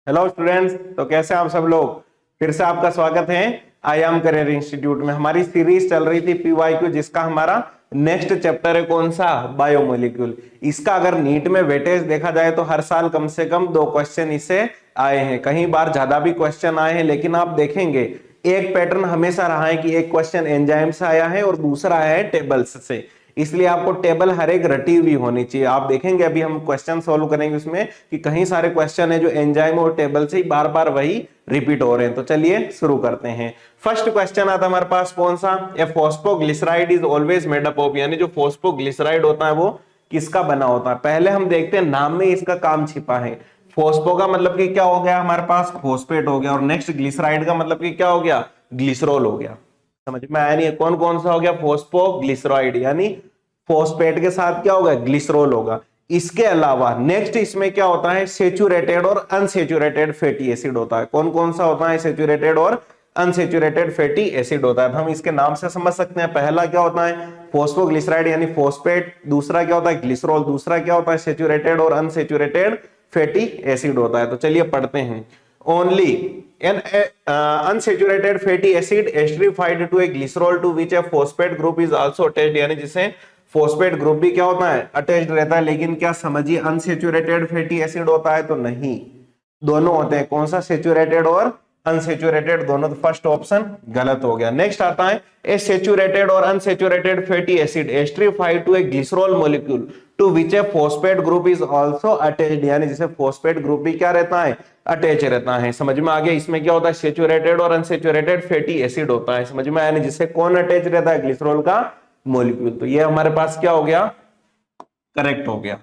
Hello students, तो कैसे आप सब लोग। फिर से आपका स्वागत है आई एम करियर इंस्टीट्यूट में। हमारी सीरीज चल रही थी पीवाईक्यू, जिसका हमारा नेक्स्ट चैप्टर है कौन सा, बायोमोलिक्यूल। इसका अगर नीट में वेटेज देखा जाए तो हर साल कम से कम 2 क्वेश्चन इससे आए हैं, कहीं बार ज्यादा भी क्वेश्चन आए हैं, लेकिन आप देखेंगे एक पैटर्न हमेशा रहा है कि एक क्वेश्चन एंजाइम से आया है और दूसरा आया है टेबल्स से। इसलिए आपको टेबल हर एक रटी हुई होनी चाहिए। आप देखेंगे अभी हम क्वेश्चन सॉल्व करेंगे उसमें कि कहीं सारे क्वेश्चन है जो एंजाइम और टेबल से ही बार बार वही रिपीट हो रहे हैं। तो चलिए शुरू करते हैं। फर्स्ट क्वेश्चन आता है हमारे पास कौन सा, A phosphoglyceride is always made up of, यानी जो फॉस्फोग्लिसराइड होता है वो किसका बना होता है। पहले हम देखते हैं नाम में इसका काम छिपा है। फॉस्फो का मतलब कि क्या हो गया हमारे पास, फॉस्फेट हो गया, और नेक्स्ट ग्लिसराइड का मतलब कि क्या हो गया, ग्लिसरॉल हो गया। समझ में आया नहीं, कौन कौन सा हो गया, फॉस्फोग्लिसराइड यानी फॉस्फेट के साथ क्या होगा, ग्लिसरॉल होगा। इसके अलावा नेक्स्ट इसमें क्या होता है, सेचुरेटेड और अनसेचुरेटेड फैटी एसिड होता है। कौन कौन सा होता है, सेचुरेटेड और अनसेचुरेटेड फैटी एसिड होता है। हम इसके नाम से समझ सकते हैं, पहला क्या होता है फॉस्फोग्लिसराइड यानी फॉस्फेट, दूसरा क्या होता है ग्लिसरॉल, दूसरा क्या होता है सेचुरेटेड और अनसेचुरेटेड फैटी एसिड होता है। तो चलिए पढ़ते हैं। Only an unsaturated fatty acid esterified to a glycerol to which a phosphate group is also attached, यानी जिसे फॉस्फेट ग्रुप भी क्या होता है, अटैच्ड रहता है। लेकिन क्या समझिए अनसेचुरेटेड फैटी एसिड होता है तो नहीं, दोनों होते हैं। कौन सा, सेचुरेटेड और अनसेचुरेटेड दोनों। तो फर्स्ट ऑप्शन गलत हो गया। नेक्स्ट आता है ए सेचुरेटेड और unsaturated fatty acid esterified to a glycerol molecule to which a phosphate group is also attached, यानी जिसे फॉस्फेट ग्रुप भी क्या रहता है, अटैच रहता है। समझ में आ गया, इसमें क्या होता है सेचुरेटेड और अनसेचुरेटेड फैटी एसिड होता है। समझ में आया नहीं, जिसे कौन अटैच रहता है, ग्लिसरॉल का मॉलिक्यूल। तो ये हमारे पास क्या हो गया, करेक्ट हो गया।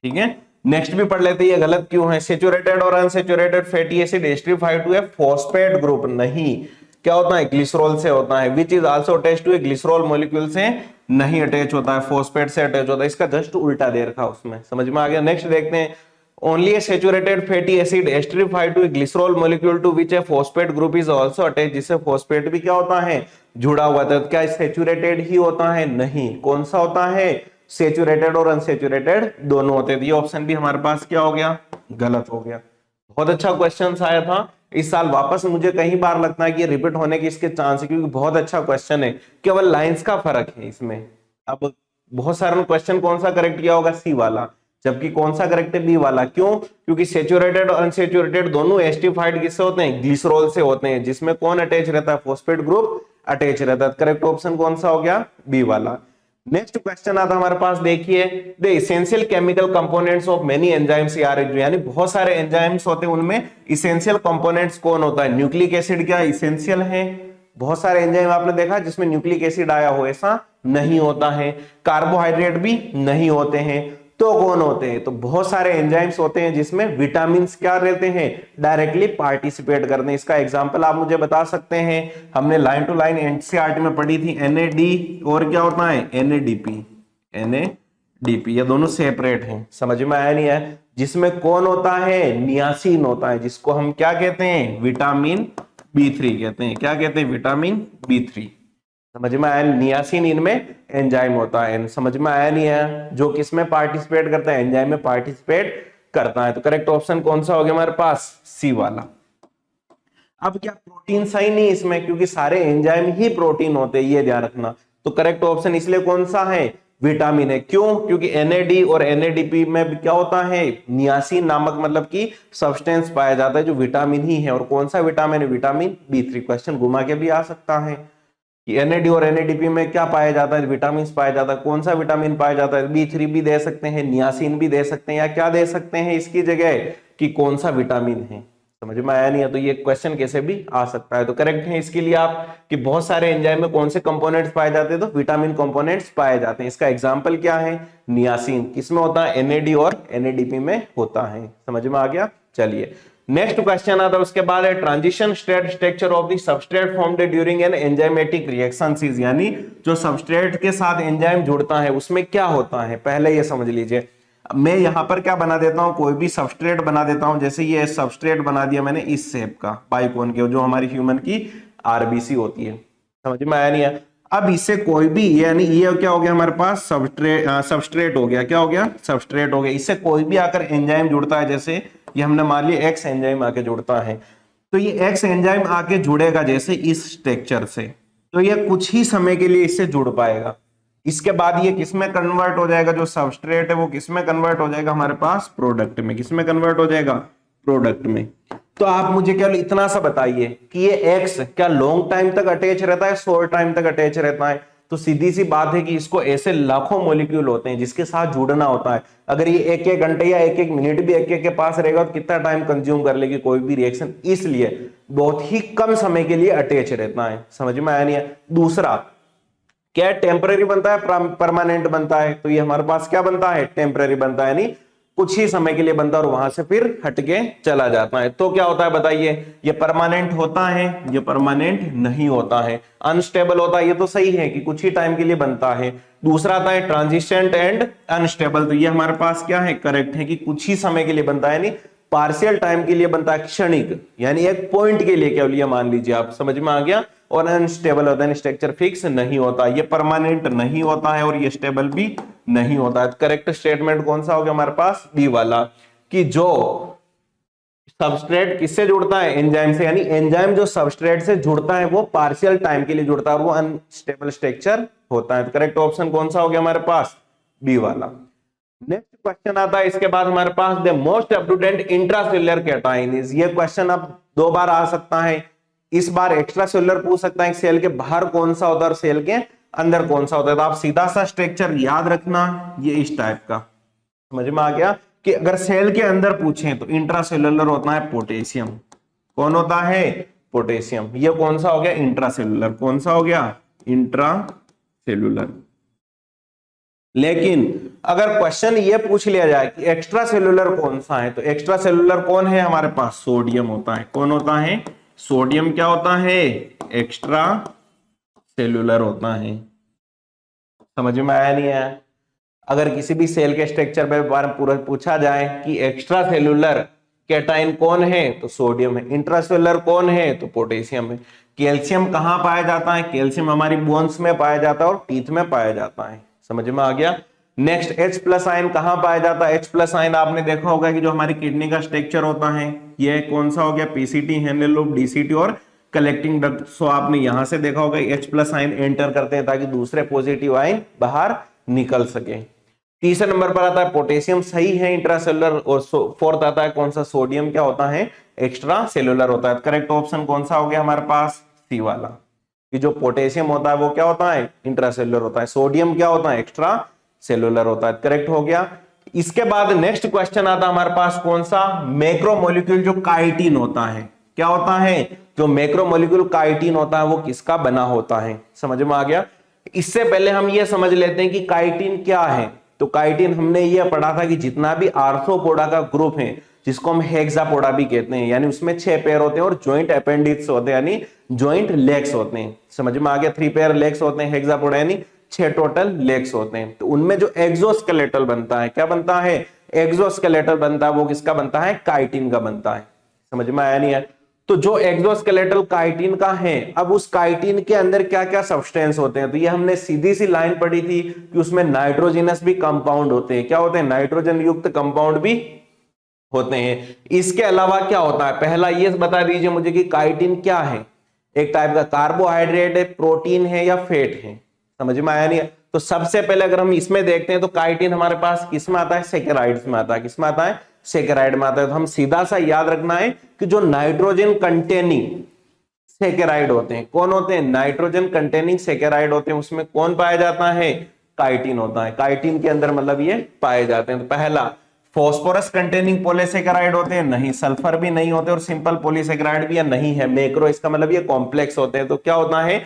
ठीक है, नेक्स्ट भी पढ़ लेते हैं, ये गलत क्यों है। सेचुरेटेड और unsaturated fatty acid esterified to a phosphate group, नहीं, क्या होता है ग्लिसरॉल से होता है। Which is also attached to a glycerol molecule से नहीं अटैच होता है, फॉस्फेट से अटैच होता है। इसका जस्ट उल्टा दे रखा उसमें। समझ में आ गया। नेक्स्ट देखते हैं, only a saturated fatty acid esterified to a glycerol molecule to which a phosphate group is also attached, जिससे फॉस्फेट भी क्या होता है, जुड़ा हुआ था। क्या सेचुरेटेड ही होता है, नहीं, कौन सा होता है, सेचुरेटेड और अनसेचुरेटेड दोनों होते थे। ये ऑप्शन भी हमारे पास क्या हो गया, गलत हो गया। बहुत अच्छा क्वेश्चन आया था इस साल वापस। मुझे कई बार लगता है कि रिपीट होने के इसके चांस है, क्योंकि बहुत अच्छा क्वेश्चन है। केवल लाइंस का फर्क है इसमें। अब बहुत सारे क्वेश्चन कौन सा करेक्ट किया होगा, सी वाला, जबकि कौन सा करेक्ट है, बी वाला। क्यों, क्योंकि सेचुरेटेड और अनसेचुरेटेड दोनों एस्टिफाइड किससे होते हैं, ग्लिसरॉल से होते हैं, जिसमें कौन अटैच रहता है, फॉस्फेट ग्रुप अटैच रहता है। करेक्ट ऑप्शन कौन सा हो गया, बी वाला। नेक्स्ट क्वेश्चन आता हमारे पास, देखिए the essential chemical components of many enzymes are, यानी बहुत सारे एंजाइम्स होते हैं, उनमें इसेंशियल कंपोनेंट्स कौन होता है, न्यूक्लिक एसिड क्या इसेंशियल है। बहुत सारे एंजाइम आपने देखा जिसमें न्यूक्लिक एसिड आया हो, ऐसा नहीं होता है। कार्बोहाइड्रेट भी नहीं होते हैं। तो कौन होते हैं, तो बहुत सारे एंजाइम्स होते हैं जिसमें विटामिन क्या रहते हैं, डायरेक्टली पार्टिसिपेट करते हैं। इसका एग्जांपल आप मुझे बता सकते हैं, हमने लाइन टू लाइन एनसीईआरटी में पढ़ी थी, एनएडी और क्या होता है एनएडीपी। एनएडीपी ये दोनों सेपरेट हैं। समझ में आया नहीं है, जिसमें कौन होता है, नियासिन होता है, जिसको हम क्या कहते हैं, विटामिन B3 कहते हैं। क्या कहते हैं, विटामिन B3। समझ में आया, नियासिन इनमें एंजाइम होता है। समझ में आया नहीं है, जो किसमें पार्टिसिपेट करता है, एंजाइम में पार्टिसिपेट करता है। तो करेक्ट ऑप्शन कौन सा हो गया हमारे पास, सी वाला। अब क्या प्रोटीन सही नहीं इसमें, क्योंकि सारे एंजाइम ही प्रोटीन होते हैं, ये ध्यान रखना। तो करेक्ट ऑप्शन इसलिए कौन सा है, विटामिन है। क्यों, क्योंकि एनएडी और एनएडीपी में क्या होता है, नियासिन नामक मतलब की सब्सटेंस पाया जाता है जो विटामिन ही है। और कौन सा विटामिन है, विटामिन B3। क्वेश्चन घुमा के भी आ सकता है कि एनएडी और एनएडीपी में क्या पाया जाता है, विटामिन पाया जाता है। कौन सा विटामिन पाया जाता है, B3 भी दे सकते हैं, नियासिन भी दे सकते हैं, या क्या दे सकते हैं इसकी जगह कि कौन सा विटामिन है। समझ में आया नहीं है, तो ये क्वेश्चन कैसे भी आ सकता है। तो करेक्ट है इसके लिए आप कि बहुत सारे एंजाइम में कौन से कंपोनेंट्स पाए जाते हैं, तो विटामिन कंपोनेंट्स पाए जाते हैं। इसका एग्जांपल क्या है, नियासिन किसमें होता है, एनएडी और एनएडीपी में होता है। समझ में आ गया। चलिए नेक्स्ट क्वेश्चन आता है उसके बाद है, transition state structure of the substrate formed during an enzymatic reaction is, यानी जो सबस्ट्रेट के साथ एंजाइम जुड़ता है उसमें क्या होता है, पहले ये समझ लीजिए। मैं यहां पर क्या बना देता हूं, कोई भी सबस्ट्रेट बना देता हूं। जैसे ये सबस्ट्रेट बना दिया मैंने इस शेप का बाइकोन के, जो हमारी ह्यूमन की आरबीसी होती है। समझ में आया नहीं है। अब इससे कोई भी, यानी ये क्या हो गया हमारे पास, सबस्ट्रेट हो गया। क्या हो गया, सबस्ट्रेट हो गया। इससे कोई भी आकर एंजाइम जुड़ता है, जैसे ये हमने मान लिया एक्स एंजाइम आके जुड़ता है। तो ये एक्स एंजाइम आके जुड़ेगा जैसे इस स्ट्रक्चर से, तो ये कुछ ही समय के लिए इससे जुड़ पाएगा। इसके बाद ये किसमें कन्वर्ट हो जाएगा, जो सबस्ट्रेट है वो किसमें कन्वर्ट हो जाएगा हमारे पास, प्रोडक्ट में। किसमें कन्वर्ट हो जाएगा, प्रोडक्ट में। तो आप मुझे केवल इतना सा बताइए कि ये एक्स क्या लॉन्ग टाइम तक अटैच रहता है, शॉर्ट टाइम तक अटैच रहता है। तो सीधी सी बात है कि इसको ऐसे लाखों मॉलिक्यूल होते हैं जिसके साथ जुड़ना होता है। अगर ये एक एक घंटे या एक एक मिनट भी एक एक के पास रहेगा तो कितना टाइम कंज्यूम कर लेगी कोई भी रिएक्शन, इसलिए बहुत ही कम समय के लिए अटैच रहता है। समझ में आया नहीं है। दूसरा क्या टेम्पररी बनता है, परमानेंट बनता है। तो ये हमारे पास क्या बनता है, टेम्पररी बनता है, यानी कुछ ही समय के लिए बनता है और वहां से फिर हटके चला जाता है। तो क्या होता है बताइए, ये परमानेंट होता है, ये परमानेंट नहीं होता है। अनस्टेबल होता है, ये तो सही है कि कुछ ही टाइम के लिए बनता है। दूसरा आता है ट्रांजिशेंट एंड अनस्टेबल, तो ये हमारे पास क्या है, करेक्ट है कि कुछ ही समय के लिए बनता है, यानी पार्शियल टाइम के लिए बनता है, क्षणिक, यानी एक पॉइंट के लिए केवल, ये मान लीजिए आप, समझ में आ गया। और अनस्टेबल होता है, स्ट्रक्चर फिक्स नहीं होता, ये परमानेंट नहीं होता है और ये स्टेबल भी नहीं होता है। करेक्ट स्टेटमेंट कौन सा हो गया हमारे पास, बी वाला, कि जो सबस्ट्रेट किससे जुड़ता है, एंजाइम से, यानी एंजाइम जो सबस्ट्रेट से जुड़ता है वो पार्शियल टाइम के लिए जुड़ता है और वो अनस्टेबल स्ट्रक्चर होता है। करेक्ट ऑप्शन कौन सा हो गया हमारे पास, बी वाला। नेक्स्ट क्वेश्चन आता है इसके बाद हमारे पास, the most abundant intracellular cation is. ये क्वेश्चन अब दो बार आ सकता है। इस बार एक्स्ट्रा सेलुलर पूछ सकता है, सेल के बाहर कौन सा होता है और सेल के अंदर कौन सा होता है। तो आप सीधा सा स्ट्रक्चर याद रखना, ये इस टाइप का, समझ में आ गया कि अगर सेल के अंदर पूछें तो इंट्रासेलुलर होता है पोटेशियम। कौन होता है, पोटेशियम। ये कौन सा हो गया, इंट्रासेलुलर। कौन सा हो गया, इंट्रासेलुलर। लेकिन अगर क्वेश्चन ये पूछ लिया जाए कि एक्स्ट्रा सेलुलर कौन सा है, तो एक्स्ट्रा सेलुलर कौन है हमारे पास, सोडियम होता है। कौन होता है, सोडियम क्या होता है, एक्स्ट्रा सेलुलर होता है। समझ में आया नहीं आया। अगर किसी भी सेल के स्ट्रक्चर पे बारे में पूरा पूछा जाए कि एक्स्ट्रा सेलुलर कैटाइन कौन है, तो सोडियम है। इंट्रासेलुलर कौन है, तो पोटेशियम है। कैल्शियम कहां पाया जाता है, कैल्शियम हमारी बोन्स में पाया जाता है और टीथ में पाया जाता है। समझ में आ गया। नेक्स्ट H+ आयन कहां पाया जाता है, H+ आयन आपने देखा होगा कि जो हमारी किडनी का स्ट्रक्चर होता है, ये कौन सा हो गया, पीसीटी, हैंडल लूप, डीसीटी और कलेक्टिंग डक्ट। सो आपने यहां से देखा होगा H+ आयन एंटर करते हैं ताकि दूसरे पॉजिटिव आयन बाहर निकल सके। तीसरे नंबर पर आता है पोटेशियम, सही है, इंट्रासेलुलर। और फोर्थ आता है कौन सा, सोडियम क्या होता है, एक्स्ट्रा सेलुलर होता है। करेक्ट ऑप्शन कौन सा हो गया हमारे पास, सी वाला, कि जो पोटेशियम होता है वो क्या होता है, इंट्रासेलुलर होता है। सोडियम क्या होता है, एक्स्ट्रा सेलुलर होता है। करेक्ट हो गया। इसके बाद नेक्स्ट क्वेश्चन आता है हमारे पास कौन सा, मैक्रोमोलिक्यूल जो काइटिन होता है, क्या होता है, जो मैक्रोमोलिक्यूल काइटिन होता है वो किसका बना होता है। समझ में आ गया। इससे पहले हम ये समझ लेते हैं कि काइटिन क्या है। तो काइटिन हमने ये पढ़ा था कि जितना भी आर्थ्रोपोडा का ग्रुप है, जिसको हम हेक्सापोडा भी कहते हैं, यानी उसमें 6 पैर होते हैं और जॉइंट अपेंडिक्स होते हैं, यानी जॉइंट लेग्स होते हैं। समझ में आ गया। 3 पैर लेग्स होते हैं हेक्सापोडा, यानी 6 टोटल लेग्स होते हैं। तो उनमें जो एक्सोस्केलेटल बनता है, क्या बनता है, एक्सोस्केलेटल बनता है, वो किसका बनता है, काइटिन का बनता है। समझ में आया नहीं है। तो जो एक्सोस्केलेटल काइटिन का है, अब उस काइटिन के अंदर क्या क्या सब्सटेंस होते हैं, तो ये हमने सीधी सी लाइन पढ़ी थी कि उसमें नाइट्रोजनस भी कंपाउंड होते हैं। क्या होते हैं, नाइट्रोजन युक्त कंपाउंड भी होते हैं। इसके अलावा क्या होता है, पहला ये बता दीजिए मुझे कि काइटिन क्या है। एक टाइप का कार्बोहाइड्रेट है, प्रोटीन है या फैट है। समझ में आया नहीं है। तो सबसे पहले अगर हम इसमें देखते हैं तो काइटिन हमारे पास किस में आता है, सैकेराइड्स में आता है। किस में आता है, सैकेराइड में आता है। तो हम सीधा सा याद रखना है कि जो नाइट्रोजन कंटेनिंग सैकेराइड होते हैं, कौन होते हैं, नाइट्रोजन कंटेनिंग सैकेराइड होते हैं, उसमें कौन पाया जाता है, काइटिन होता है। काइटिन के अंदर मतलब ये पाए जाते हैं। तो पहला, फॉस्फोरस कंटेनिंग पॉलीसैकेराइड होते हैं, नहीं। सल्फर भी नहीं होते और सिंपल पॉलीसैकेराइड भी या नहीं है। मैक्रो, इसका मतलब ये कॉम्प्लेक्स होते हैं। तो क्या होता है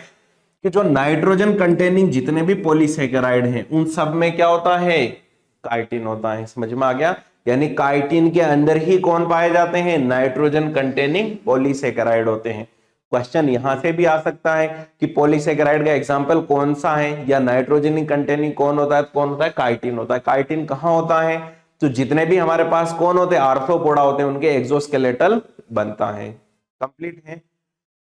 कि जो नाइट्रोजन कंटेनिंग जितने भी पॉलीसैकेराइड हैं उन सब में क्या होता है, काइटिन होता है। समझ में आ गया। यानी काइटिन के अंदर ही कौन पाए जाते हैं, नाइट्रोजन कंटेनिंग पॉलीसैकेराइड होते हैं। क्वेश्चन यहां से भी आ सकता है कि पॉलीसैकेराइड का एग्जांपल कौन सा है, या नाइट्रोजन कंटेनिंग कौन होता है, कौन होता है, काइटिन होता है। काइटिन कहां होता है, तो जितने भी हमारे पास कौन होते हैं, आर्थ्रोपोडा होते हैं, उनके एक्सोस्केलेटल बनता है। कंप्लीट है।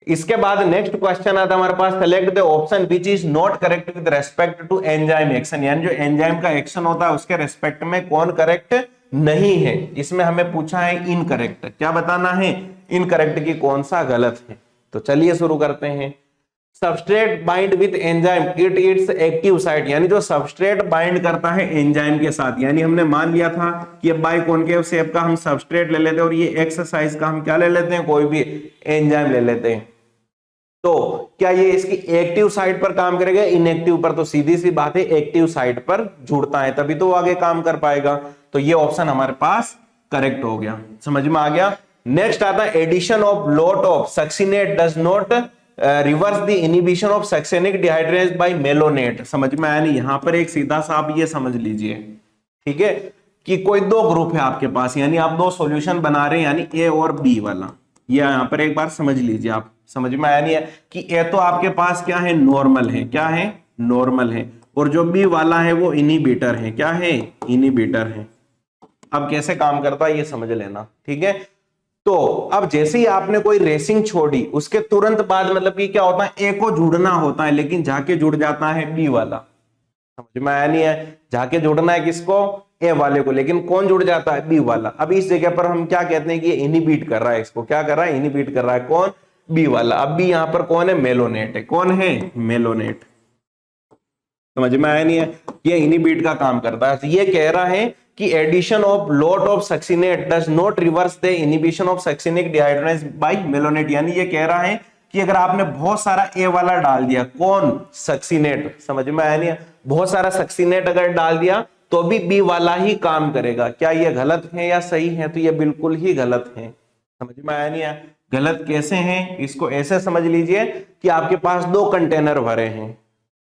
इसके बाद नेक्स्ट क्वेश्चन आता है हमारे पास, select the option which is not correct with respect to enzyme action. यानी जो एंजाइम का एक्शन होता है उसके रेस्पेक्ट में कौन करेक्ट नहीं है, इसमें हमें पूछा है इनकरेक्ट। क्या बताना है? इनकरेक्ट की कौन सा गलत है। तो चलिए शुरू करते हैं। Substrate bind with enzyme it it's active site, यानी जो सबस्ट्रेट बाइंड करता है एंजाइम के साथ, यानी हमने मान लिया था कि बाइकॉन्केव शेप का हम सबस्ट्रेट ले लेते हैं और ये एक्सरसाइज का हम क्या ले लेते हैं, कोई भी एंजाइम ले लेते हैं। तो क्या ये इसकी एक्टिव साइट पर काम करेगा, इनएक्टिव पर? तो सीधी सी बात है, एक्टिव साइट पर जुड़ता है तभी तो वो आगे काम कर पाएगा। तो ये ऑप्शन हमारे पास करेक्ट हो गया। समझ में आ गया। नेक्स्ट आता है addition of lot of succinate does not reverse the inhibition of succinic dehydrogenase by malonate. समझ में आया नहीं? यहां पर एक सीधा सा आप ये समझ लीजिए, ठीक है, कि कोई दो ग्रुप है आपके पास, यानी आप दो सॉल्यूशन बना रहे हैं, यानी ए और बी वाला। ये यहां पर एक बार समझ लीजिए आप। समझ में आया नहीं है कि ए तो आपके पास क्या है, नॉर्मल है। क्या है? नॉर्मल है। और जो बी वाला है वो इनिबिटर है। क्या है? इनिबिटर है। अब कैसे काम करता है ये समझ लेना, ठीक है। तो अब जैसे ही आपने कोई रेसिंग छोड़ी, उसके तुरंत बाद मतलब कि क्या होता है, ए को जुड़ना होता है, लेकिन जाके जुड़ जाता है बी वाला। समझ में आया नहीं है? जाके जुड़ना है किसको, ए वाले को, लेकिन कौन जुड़ जाता है, बी वाला। अब इस जगह पर हम क्या कहते हैं कि ये इनिबिट कर रहा है इसको। क्या कर रहा है? इनिबिट कर रहा है। कौन? बी वाला। अब बी यहां पर कौन है, मेलोनेट है। कौन है? मेलोनेट। समझ में आया नहीं है? ये इनिबिट का काम करता है। तो ये कह रहा है कि addition of lot of succinate does not reverse the inhibition of succinic dehydrogenase by malonate, यानी ये कह रहा है कि अगर आपने बहुत सारा ए वाला डाल दिया, कौन? सक्सिनेट। समझ में आया नहीं है? बहुत सारा सक्सिनेट अगर डाल दिया तो भी बी वाला ही काम करेगा। क्या ये गलत है या सही है? तो ये बिल्कुल ही गलत है। समझ में आया नहीं है? गलत कैसे हैं, इसको ऐसे समझ लीजिए कि आपके पास दो कंटेनर भरे हैं।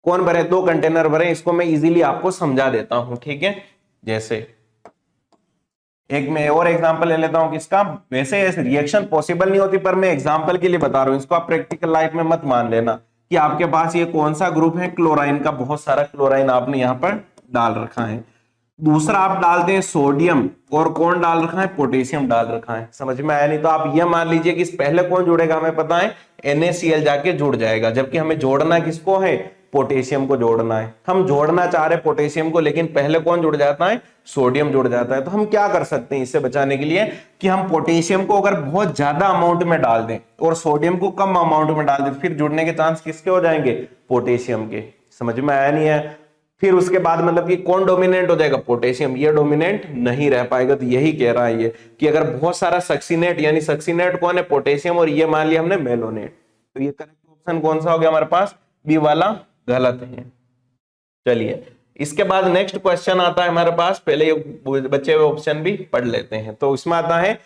कौन भरे? दो कंटेनर भरे। इसको मैं इजीली आपको समझा देता हूं, ठीक है। जैसे एक मैं और एग्जांपल ले लेता हूं किसका, वैसे ऐसे रिएक्शन पॉसिबल नहीं होती, पर मैं एग्जांपल के लिए बता रहा हूं। इसको आप प्रैक्टिकल लाइफ में मत मान लेना कि आपके पास ये कौन सा ग्रुप है, क्लोराइन का। बहुत सारा क्लोराइन आपने यहां पर डाल रखा है। दूसरा आप डालते हैं सोडियम, और कौन डाल रखा है, पोटेशियम डाल रखा है। समझ में आया नहीं? तो आप ये मान लीजिए कि इस पहले कौन जुड़ेगा, हमें पता है NaCl जाके जुड़ जाएगा, जबकि हमें जोड़ना किसको है, पोटेशियम को जोड़ना है। हम जोड़ना चाह रहे पोटेशियम को, लेकिन पहले कौन जुड़ जाता है, सोडियम जुड़ जाता है। तो हम क्या कर सकते हैं इससे बचाने के लिए, कि हम पोटेशियम को अगर बहुत ज्यादा अमाउंट में डाल दें और सोडियम को कम अमाउंट में डाल दें, फिर जुड़ने के चांस किसके हो जाएंगे, पोटेशियम के। समझ में आया नहीं है? फिर उसके बाद मतलब कि कौन डोमिनेंट हो जाएगा, पोटेशियम। ये डोमिनेंट नहीं रह पाएगा। तो यही कह रहा है ये कि अगर बहुत सारा सक्सिनेट, यानी सक्सिनेट कौन है, पोटेशियम, और ये मान लिया हमने मेलोनेट, तो ये करेक्ट ऑप्शन कौन सा हो गया हमारे पास, बी वाला गलत है। चलिए इसके बाद नेक्स्ट क्वेश्चन आता है हमारे पास। पहले ये बचे हुए ऑप्शन भी पढ़ लेते हैं। तो इसमें आता है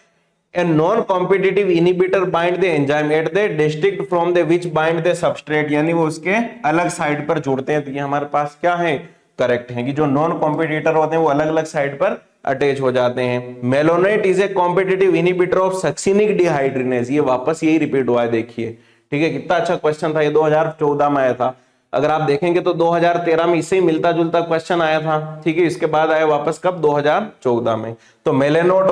a non-competitive inhibitor bind the enzyme at the distinct from the which bind the substrate, यानी वो उसके अलग साइड पर जुड़ते हैं। तो ये हमारे पास क्या है, करेक्ट है, कि जो नॉन कॉम्पिटिटर होते हैं वो अलग अलग साइड पर अटैच हो जाते हैं। Malonate is a competitive inhibitor of succinic dehydrogenase. ये वापस यही रिपीट हुआ है, देखिए, ठीक है। कितना अच्छा क्वेश्चन था ये, 2014 में आया था। अगर आप देखेंगे तो 2013 में इससे ही मिलता जुलता क्वेश्चन आया था, ठीक है। इसके बाद आया वापस कब, 2014 में। तो मेलेनोट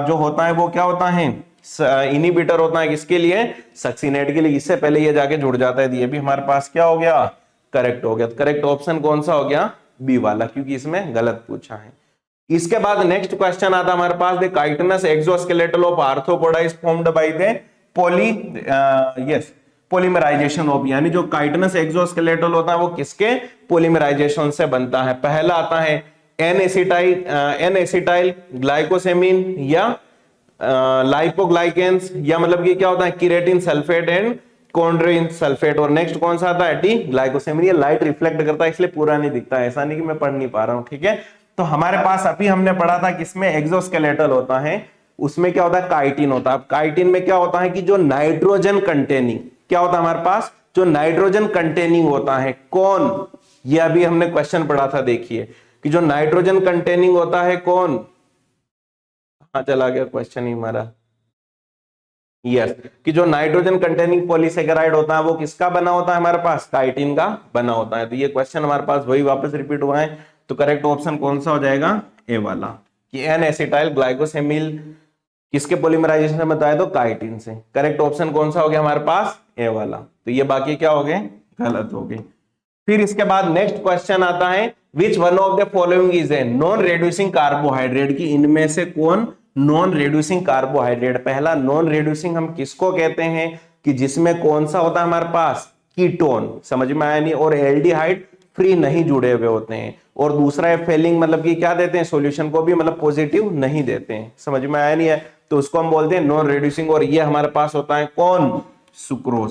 जो होता है वो क्या होता है, इनिबिटर होता है किसके लिए, सक्सिनेट के लिए। इससे पहले ये जाके जुड़ जाता है। ये भी हमारे पास क्या हो गया, करेक्ट हो गया। करेक्ट ऑप्शन कौन सा हो गया, बी वाला, क्योंकि इसमें गलत पूछा है। इसके बाद नेक्स्ट क्वेश्चन आता है हमारे पास, the chitinous exoskeletal of Arthropoda is formed by the polymerisation of, यानी जो काइटिनस एक्सोस्केलेटल होता है वो किसके पॉलीमराइजेशन से बनता है। पहला आता है एन एसिटाइल ग्लाइकोसेमिन या लाइपोग्लाइकेंस, या मतलब कि क्या होता है किरेटिन सल्फेट एंड कॉन्ड्रोइन सल्फेट। और नेक्स्ट कौन सा आता है, डी ग्लाइकोसेमिन। ये लाइट रिफ्लेक्ट करता है इसलिए पूरा नहीं दिखता है, ऐसा नहीं कि मैं पढ़ नहीं पा रहा हूं, ठीक है। तो हमारे पास अभी हमने पढ़ा था किसमें एक्सोस्केलेटल होता है, उसमें क्या होता है, काइटिन होता है। काइटिन में क्या होता है कि जो नाइट्रोजन कंटेनिंग, क्या होता है हमारे पास, जो नाइट्रोजन कंटेनिंग होता है, कौन, ये अभी हमने क्वेश्चन पढ़ा था, देखिए, कि जो नाइट्रोजन कंटेनिंग होता है कौन, हाँ चला गया क्वेश्चन ही हमारा, यस, कि जो नाइट्रोजन कंटेनिंग पॉलीसेकेराइड होता है वो किसका बना होता है हमारे पास, काइटिन का बना होता है। तो ये क्वेश्चन हमारे पास वही वापस रिपीट हुआ है। तो करेक्ट ऑप्शन कौन सा हो जाएगा, ए वाला, कि एन एसिटाइल ग्लाइकोसेमिल किसके पॉलीमराइजेशन से बताया, तो काइटिन से। करेक्ट ऑप्शन कौन सा हो गया हमारे पास, ए वाला। तो ये बाकी क्या हो गए, गलत हो गए। फिर इसके बाद नेक्स्ट क्वेश्चन आता है, which one of the following is a non reducing carbohydrate, की इनमें से कौन नॉन रिड्यूसिंग कार्बोहाइड्रेट। पहला नॉन रिड्यूसिंग हम किसको कहते हैं, कि जिसमें कौन सा होता है हमारे पास, कीटोन, समझ में आया नहीं, और एल्डिहाइड फ्री नहीं जुड़े हुए होते हैं। और दूसरा है फेलिंग, मतलब कि क्या देते हैं, सॉल्यूशन को भी मतलब पॉजिटिव नहीं देते हैं, समझ में आया नहीं है, तो उसको हम बोलते हैं नॉन रिड्यूसिंग। और ये हमारे पास होता है कौन, सुक्रोज।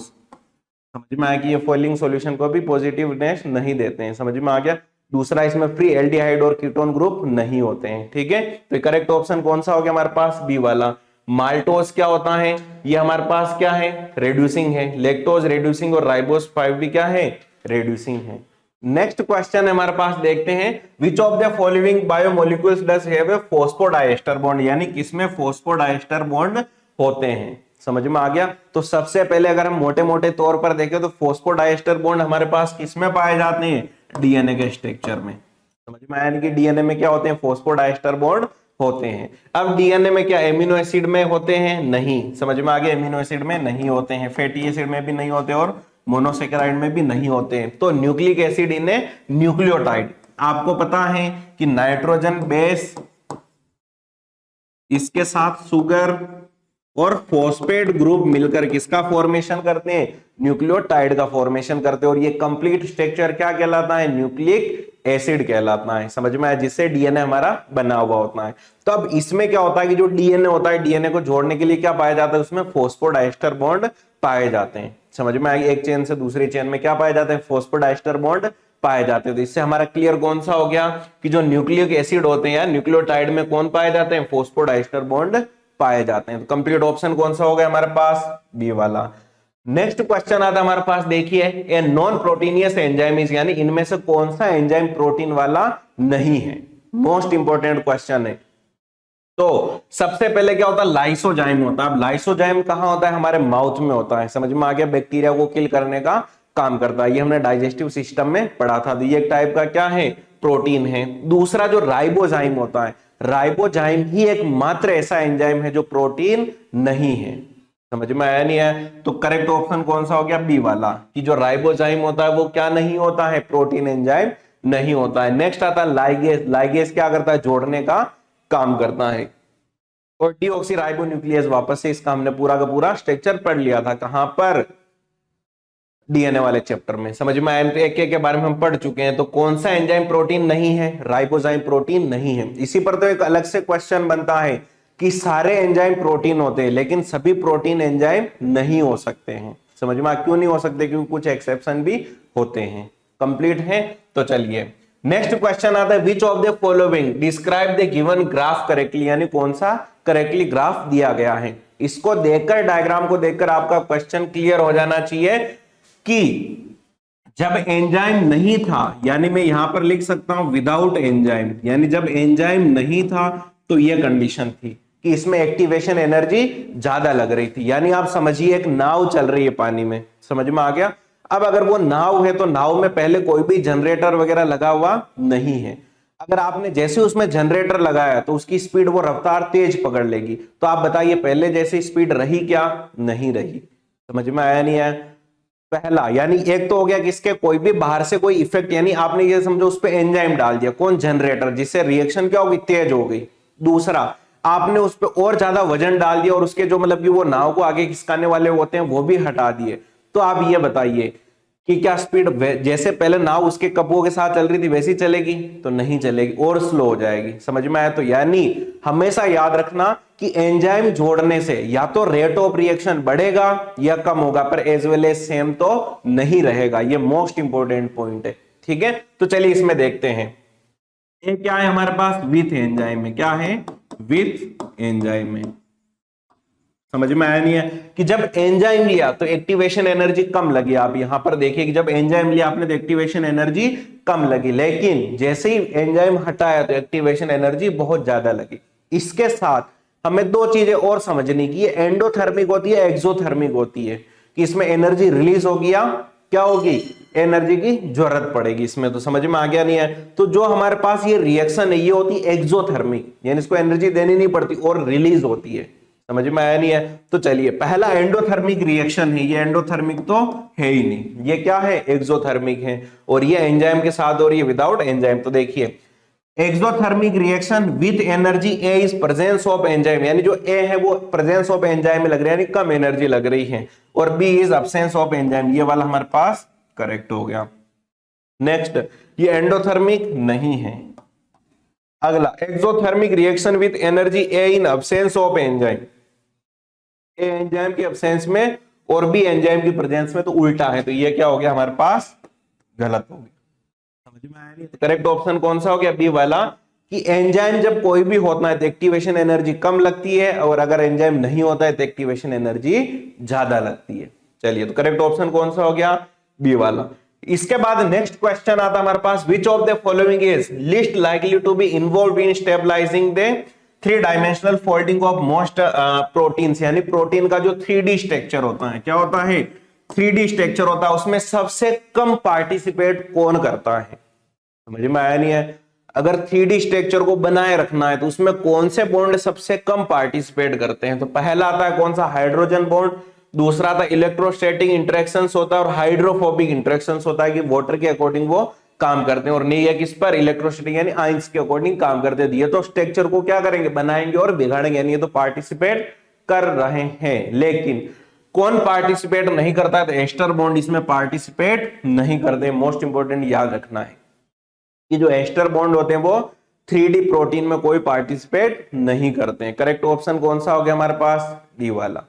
समझ में आया कि ये फेलिंग सॉल्यूशन को भी पॉजिटिवनेस नहीं देते हैं, समझ में आ गया। दूसरा, इसमें फ्री एल्डिहाइड और कीटोन ग्रुप नहीं होते हैं, ठीक है। तो करेक्ट ऑप्शन कौन सा हो गया हमारे पास, बी वाला। माल्टोज क्या होता है, ये हमारे पास क्या है, रिड्यूसिंग है। लेक्टोज रिड्यूसिंग और राइबोस 5 भी क्या है, रिड्यूसिंग है। नेक्स्ट क्वेश्चन हमारे पास देखते हैं, विच of the following biomolecules does have a phosphodiester bond, यानी किसमें फॉस्फोडाइएस्टर बॉन्ड होते हैं, समझ में आ गया। तो सबसे पहले अगर हम मोटे मोटे तौर पर देखें तो फॉस्फोडाइएस्टर बॉन्ड हमारे पास किसमें पाए जाते हैं, डीएनए के स्ट्रक्चर में, समझ में आया कि डीएनए में क्या होते हैं, फॉस्फोडाइएस्टर बॉन्ड होते हैं। अब डीएनए में क्या एमिनो एसिड में होते हैं, नहीं, समझ में आ गया, एमिनो एसिड में नहीं होते हैं, फैटी एसिड में भी नहीं होते और मोनोसेकेराइड में भी नहीं होते हैं। तो न्यूक्लिक एसिड इन्हें न्यूक्लियोटाइड, आपको पता है कि नाइट्रोजन बेस, इसके साथ शुगर और फॉस्फेट ग्रुप मिलकर किसका फॉर्मेशन करते हैं, न्यूक्लियोटाइड का फॉर्मेशन करते हैं। और ये कंप्लीट स्ट्रक्चर क्या कहलाता है, न्यूक्लिक एसिड कहलाता है, समझ में आया, जिससे डीएनए हमारा बना हुआ होता है। तो अब इसमें क्या होता है कि जो डीएनए होता है, डीएनए को जोड़ने के लिए क्या पाया जाता है, उसमें फॉस्फोडाइएस्टर बॉन्ड पाए जाते हैं, समझ में आया। एक चेन से दूसरी चेन में क्या पाए जाते हैं, फॉस्फोडाइएस्टर बॉन्ड पाए जाते हैं। तो इससे हमारा क्लियर कौन सा हो गया कि जो न्यूक्लिक एसिड होते हैं न्यूक्लियोटाइड में कौन पाए जाते हैं, फॉस्फोडाइएस्टर बॉन्ड पाए जाते हैं। तो कंप्लीट ऑप्शन कौन सा हो गया हमारे पास, बी वाला। नेक्स्ट क्वेश्चन आता है हमारे पास, देखिए, a non proteinaceous enzyme is, यानी इनमें से कौन सा एंजाइम प्रोटीन वाला नहीं है। मोस्ट इंपोर्टेंट क्वेश्चन है। तो सबसे पहले क्या होता है, लाइसोजाइम होता है। अब लाइसोजाइम कहां होता है, हमारे माउथ में होता है, समझ में आ गया, बैक्टीरिया को किल करने का काम करता है। ये हमने डाइजेस्टिव सिस्टम में पढ़ा था। तो ये एक टाइप का क्या है, प्रोटीन है। दूसरा जो राइबोजाइम होता है, राइबोजाइम ही एकमात्र ऐसा एंजाइम है जो प्रोटीन नहीं है, समझ में आया नहीं है। तो करेक्ट ऑप्शन कौन सा हो गया, बी वाला, कि जो राइबोजाइम होता है वो क्या नहीं होता है, प्रोटीन एंजाइम नहीं होता है। नेक्स्ट आता है लाइगेज। लाइगेज क्या करता है, जोड़ने का काम करता है। और डीऑक्सीराइबोन्यूक्लियस, वापस से इसका हमने पूरा का पूरा स्ट्रक्चर पढ़ लिया था, कहां पर, डीएनए वाले चैप्टर में, समझ में आया। तो एक के बारे में हम पढ़ चुके हैं। तो कौन सा एंजाइम प्रोटीन नहीं है, राइबोजाइम प्रोटीन नहीं है। इसी पर तो एक अलग से क्वेश्चन बनता है कि सारे एंजाइम प्रोटीन होते हैं लेकिन सभी प्रोटीन एंजाइम नहीं हो सकते हैं, समझ में क्यों नहीं हो सकते, क्योंकि कुछ एक्सेप्शन भी होते हैं। कंप्लीट है। तो चलिए नेक्स्ट क्वेश्चन आता है, which of the following describe the given graph correctly, यानी कौन सा करेक्टली ग्राफ दिया गया है। इसको देखकर, डायग्राम को देखकर आपका क्वेश्चन क्लियर हो जाना चाहिए कि जब एंजाइम नहीं था, यानी मैं यहां पर लिख सकता हूं विदाउट एंजाइम, यानी जब एंजाइम नहीं था तो यह कंडीशन थी कि इसमें एक्टिवेशन एनर्जी ज्यादा लग रही थी। यानी आप समझिए एक नाव चल रही है पानी में, समझ में आ गया। अब अगर वो नाव है तो नाव में पहले कोई भी जनरेटर वगैरह लगा हुआ नहीं है। अगर आपने जैसे उसमें जनरेटर लगाया तो उसकी स्पीड, वो रफ्तार तेज पकड़ लेगी। तो आप बताइए पहले जैसी स्पीड रही क्या, नहीं रही, समझ में आया नहीं आया। पहला, यानी एक तो हो गया किसके, कोई भी बाहर से कोई इफेक्ट, यानी आपने ये समझो उस पर एंजाइम डाल दिया, कौन, जनरेटर, जिससे रिएक्शन क्या होगी, तेज हो गई। दूसरा, आपने उस पर और ज्यादा वजन डाल दिया और उसके जो मतलब कि वो नाव को आगे खिसकाने वाले होते हैं वो भी हटा दिए। तो आप ये बताइए कि क्या स्पीड जैसे पहले नाव उसके कपड़ों के साथ चल रही थी वैसी चलेगी, तो नहीं चलेगी और स्लो हो जाएगी, समझ में आया। तो यानी हमेशा याद रखना कि एंजाइम जोड़ने से या तो रेट ऑफ रिएक्शन बढ़ेगा या कम होगा, पर एज वेल एज सेम तो नहीं रहेगा। ये मोस्ट इंपोर्टेंट पॉइंट है, ठीक है। तो चलिए इसमें देखते हैं, ये क्या है हमारे पास, विथ एंजाइम में, क्या है, विथ एंजाइम में। समझ में आया नहीं है कि जब एंजाइम लिया तो एक्टिवेशन एनर्जी कम लगी। आप यहां पर देखिए कि जब एंजाइम लिया आपने तो एक्टिवेशन एनर्जी कम लगी, लेकिन जैसे ही एंजाइम हटाया तो एक्टिवेशन एनर्जी बहुत ज्यादा लगी। इसके साथ हमें दो चीजें और समझनी की, ये एंडोथर्मिक होती है, एक्सोथर्मिक होती है, कि इसमें एनर्जी रिलीज होगी या क्या होगी, एनर्जी की जरूरत पड़ेगी इसमें। तो समझ में आ गया नहीं है। तो जो हमारे पास ये रिएक्शन है ये होती है एक्सोथर्मिक, यानी इसको एनर्जी देनी नहीं पड़ती और रिलीज होती है, समझ में आया नहीं है? तो चलिए, पहला एंडोथर्मिक रिएक्शन है, ये एंडोथर्मिक तो है ही नहीं, ये क्या है, एक्सोथर्मिक है, और ये एंजाइम के साथ हो रही है, विदाउट एंजाइम। तो देखिए, exothermic reaction with energy A is presence of enzyme, यानी जो ए है वो प्रेजेंस ऑफ एंजाइम में लग रही है, यानी कम एनर्जी लग रही है, और B is absence of enzyme, ये वाला हमारे पास करेक्ट हो गया। नेक्स्ट, ये एंडोथर्मिक नहीं है। अगला, exothermic reaction with energy A in absence of enzyme, A enzyme के अब्सेंस में और बी एंजाइम की प्रेजेंस में, तो उल्टा है, तो ये क्या हो गया हमारे पास, गलत हो गया। समझ में आया नहीं? तो करेक्ट ऑप्शन कौन सा हो गया, बी वाला, कि एंजाइम जब कोई भी होता है तो एक्टिवेशन एनर्जी कम लगती है, और अगर एंजाइम नहीं होता है तो एक्टिवेशन एनर्जी ज्यादा लगती है। चलिए, तो करेक्ट ऑप्शन कौन सा हो गया, बी वाला। इसके बाद नेक्स्ट क्वेश्चन आता हमारे पास, which of the following is least likely to be involve in stabilising the 3 dimensional folding of most proteins, यानी प्रोटीन का जो 3D स्ट्रक्चर होता है, क्या होता है, 3D स्ट्रक्चर होता है, उसमें सबसे कम पार्टिसिपेट कौन करता है? समझ में आया नहीं है? अगर 3D स्ट्रक्चर को बनाए रखना है तो उसमें कौन से बॉन्ड सबसे कम पार्टिसिपेट करते हैं? तो पहला आता है कौन सा, हाइड्रोजन बॉन्ड, दूसरा आता है इलेक्ट्रोस्टैटिक इंटरेक्शंस होता है, और हाइड्रोफोबिक इंटरेक्शंस होता है कि वाटर के अकॉर्डिंग वो काम करते हैं, और नहीं है किस पर, इलेक्ट्रोस्टैटिक यानी आयंस के अकॉर्डिंग काम करते हैं। ये तो स्ट्रक्चर को क्या करेंगे, बनाएंगे और बिगाड़ेंगे, यानी ये तो पार्टिसिपेट कर रहे हैं। लेकिन कौन पार्टिसिपेट नहीं करता है, तो एस्टर बॉन्ड इसमें पार्टिसिपेट नहीं करते। मोस्ट इंपोर्टेंट याद रखना है कि जो एस्टर बॉन्ड होते हैं वो 3D प्रोटीन में कोई पार्टिसिपेट नहीं करते हैं। करेक्ट ऑप्शन कौन सा हो गया हमारे पास, डी वाला।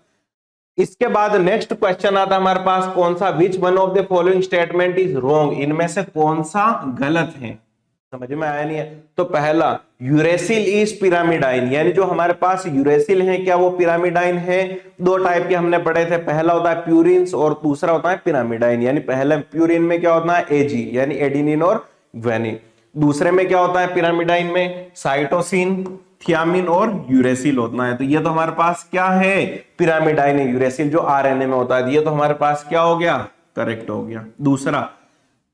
इसके बाद नेक्स्ट क्वेश्चन आता है हमारे पास कौन सा, विच one of the following statement is wrong, इनमें से कौन सा गलत है? समझ में आया नहीं है? तो पहला, यूरेसिल इज पिरामिडाइन, यानी जो हमारे पास यूरेसिल है क्या वो पिरामिडाइन है? 2 टाइप के हमने पढ़े थे, पहला होता है प्यूरिन्स और दूसरा होता है पिरामिडाइन। यानी पहले प्यूरिन में क्या होता है, एजी यानी एडिनिन और ग्वानिन, दूसरे में क्या होता है पिरामिडाइन में, साइटोसिन, थियामिन और यूरेसिल होता है। तो ये तो हमारे पास क्या है, पिरामिडाइन है, यूरेसिल जो आरएनए में होता है, ये तो हमारे पास क्या हो गया, करेक्ट हो गया। दूसरा,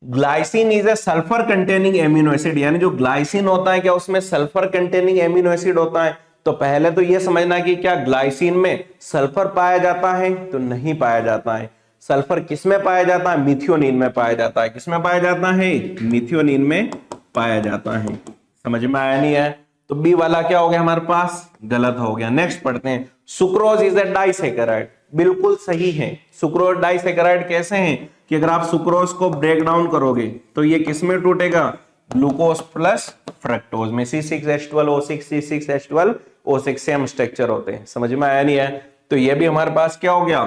glycine is a sulphur containing amino acid, यानी जो ग्लाइसिन होता है क्या उसमें सल्फर कंटेनिंग एमिनो एसिड होता है? तो पहले तो ये समझना कि क्या ग्लाइसिन में सल्फर पाया जाता है? तो नहीं पाया जाता है। सल्फर किस में पाया जाता है, मिथियोनिन में पाया जाता है। किस में पाया जाता है, मिथियोनिन में पाया जाता है। समझ में आया नहीं है? तो बी वाला क्या हो गया हमारे पास, गलत हो गया। नेक्स्ट पढ़ते हैं, सुक्रोज इज ए डाइसैकेराइड, बिल्कुल सही है। सुक्रोज डाइसैकेराइड कैसे हैं कि अगर आप सुक्रोज को ब्रेक डाउन करोगे तो ये किसमें टूटेगा, ग्लूकोज प्लस फ्रक्टोज में, C6H12O6 C6H12O6 सेम स्ट्रक्चर होते हैं। समझ में आया नहीं है? तो ये भी हमारे पास क्या हो गया,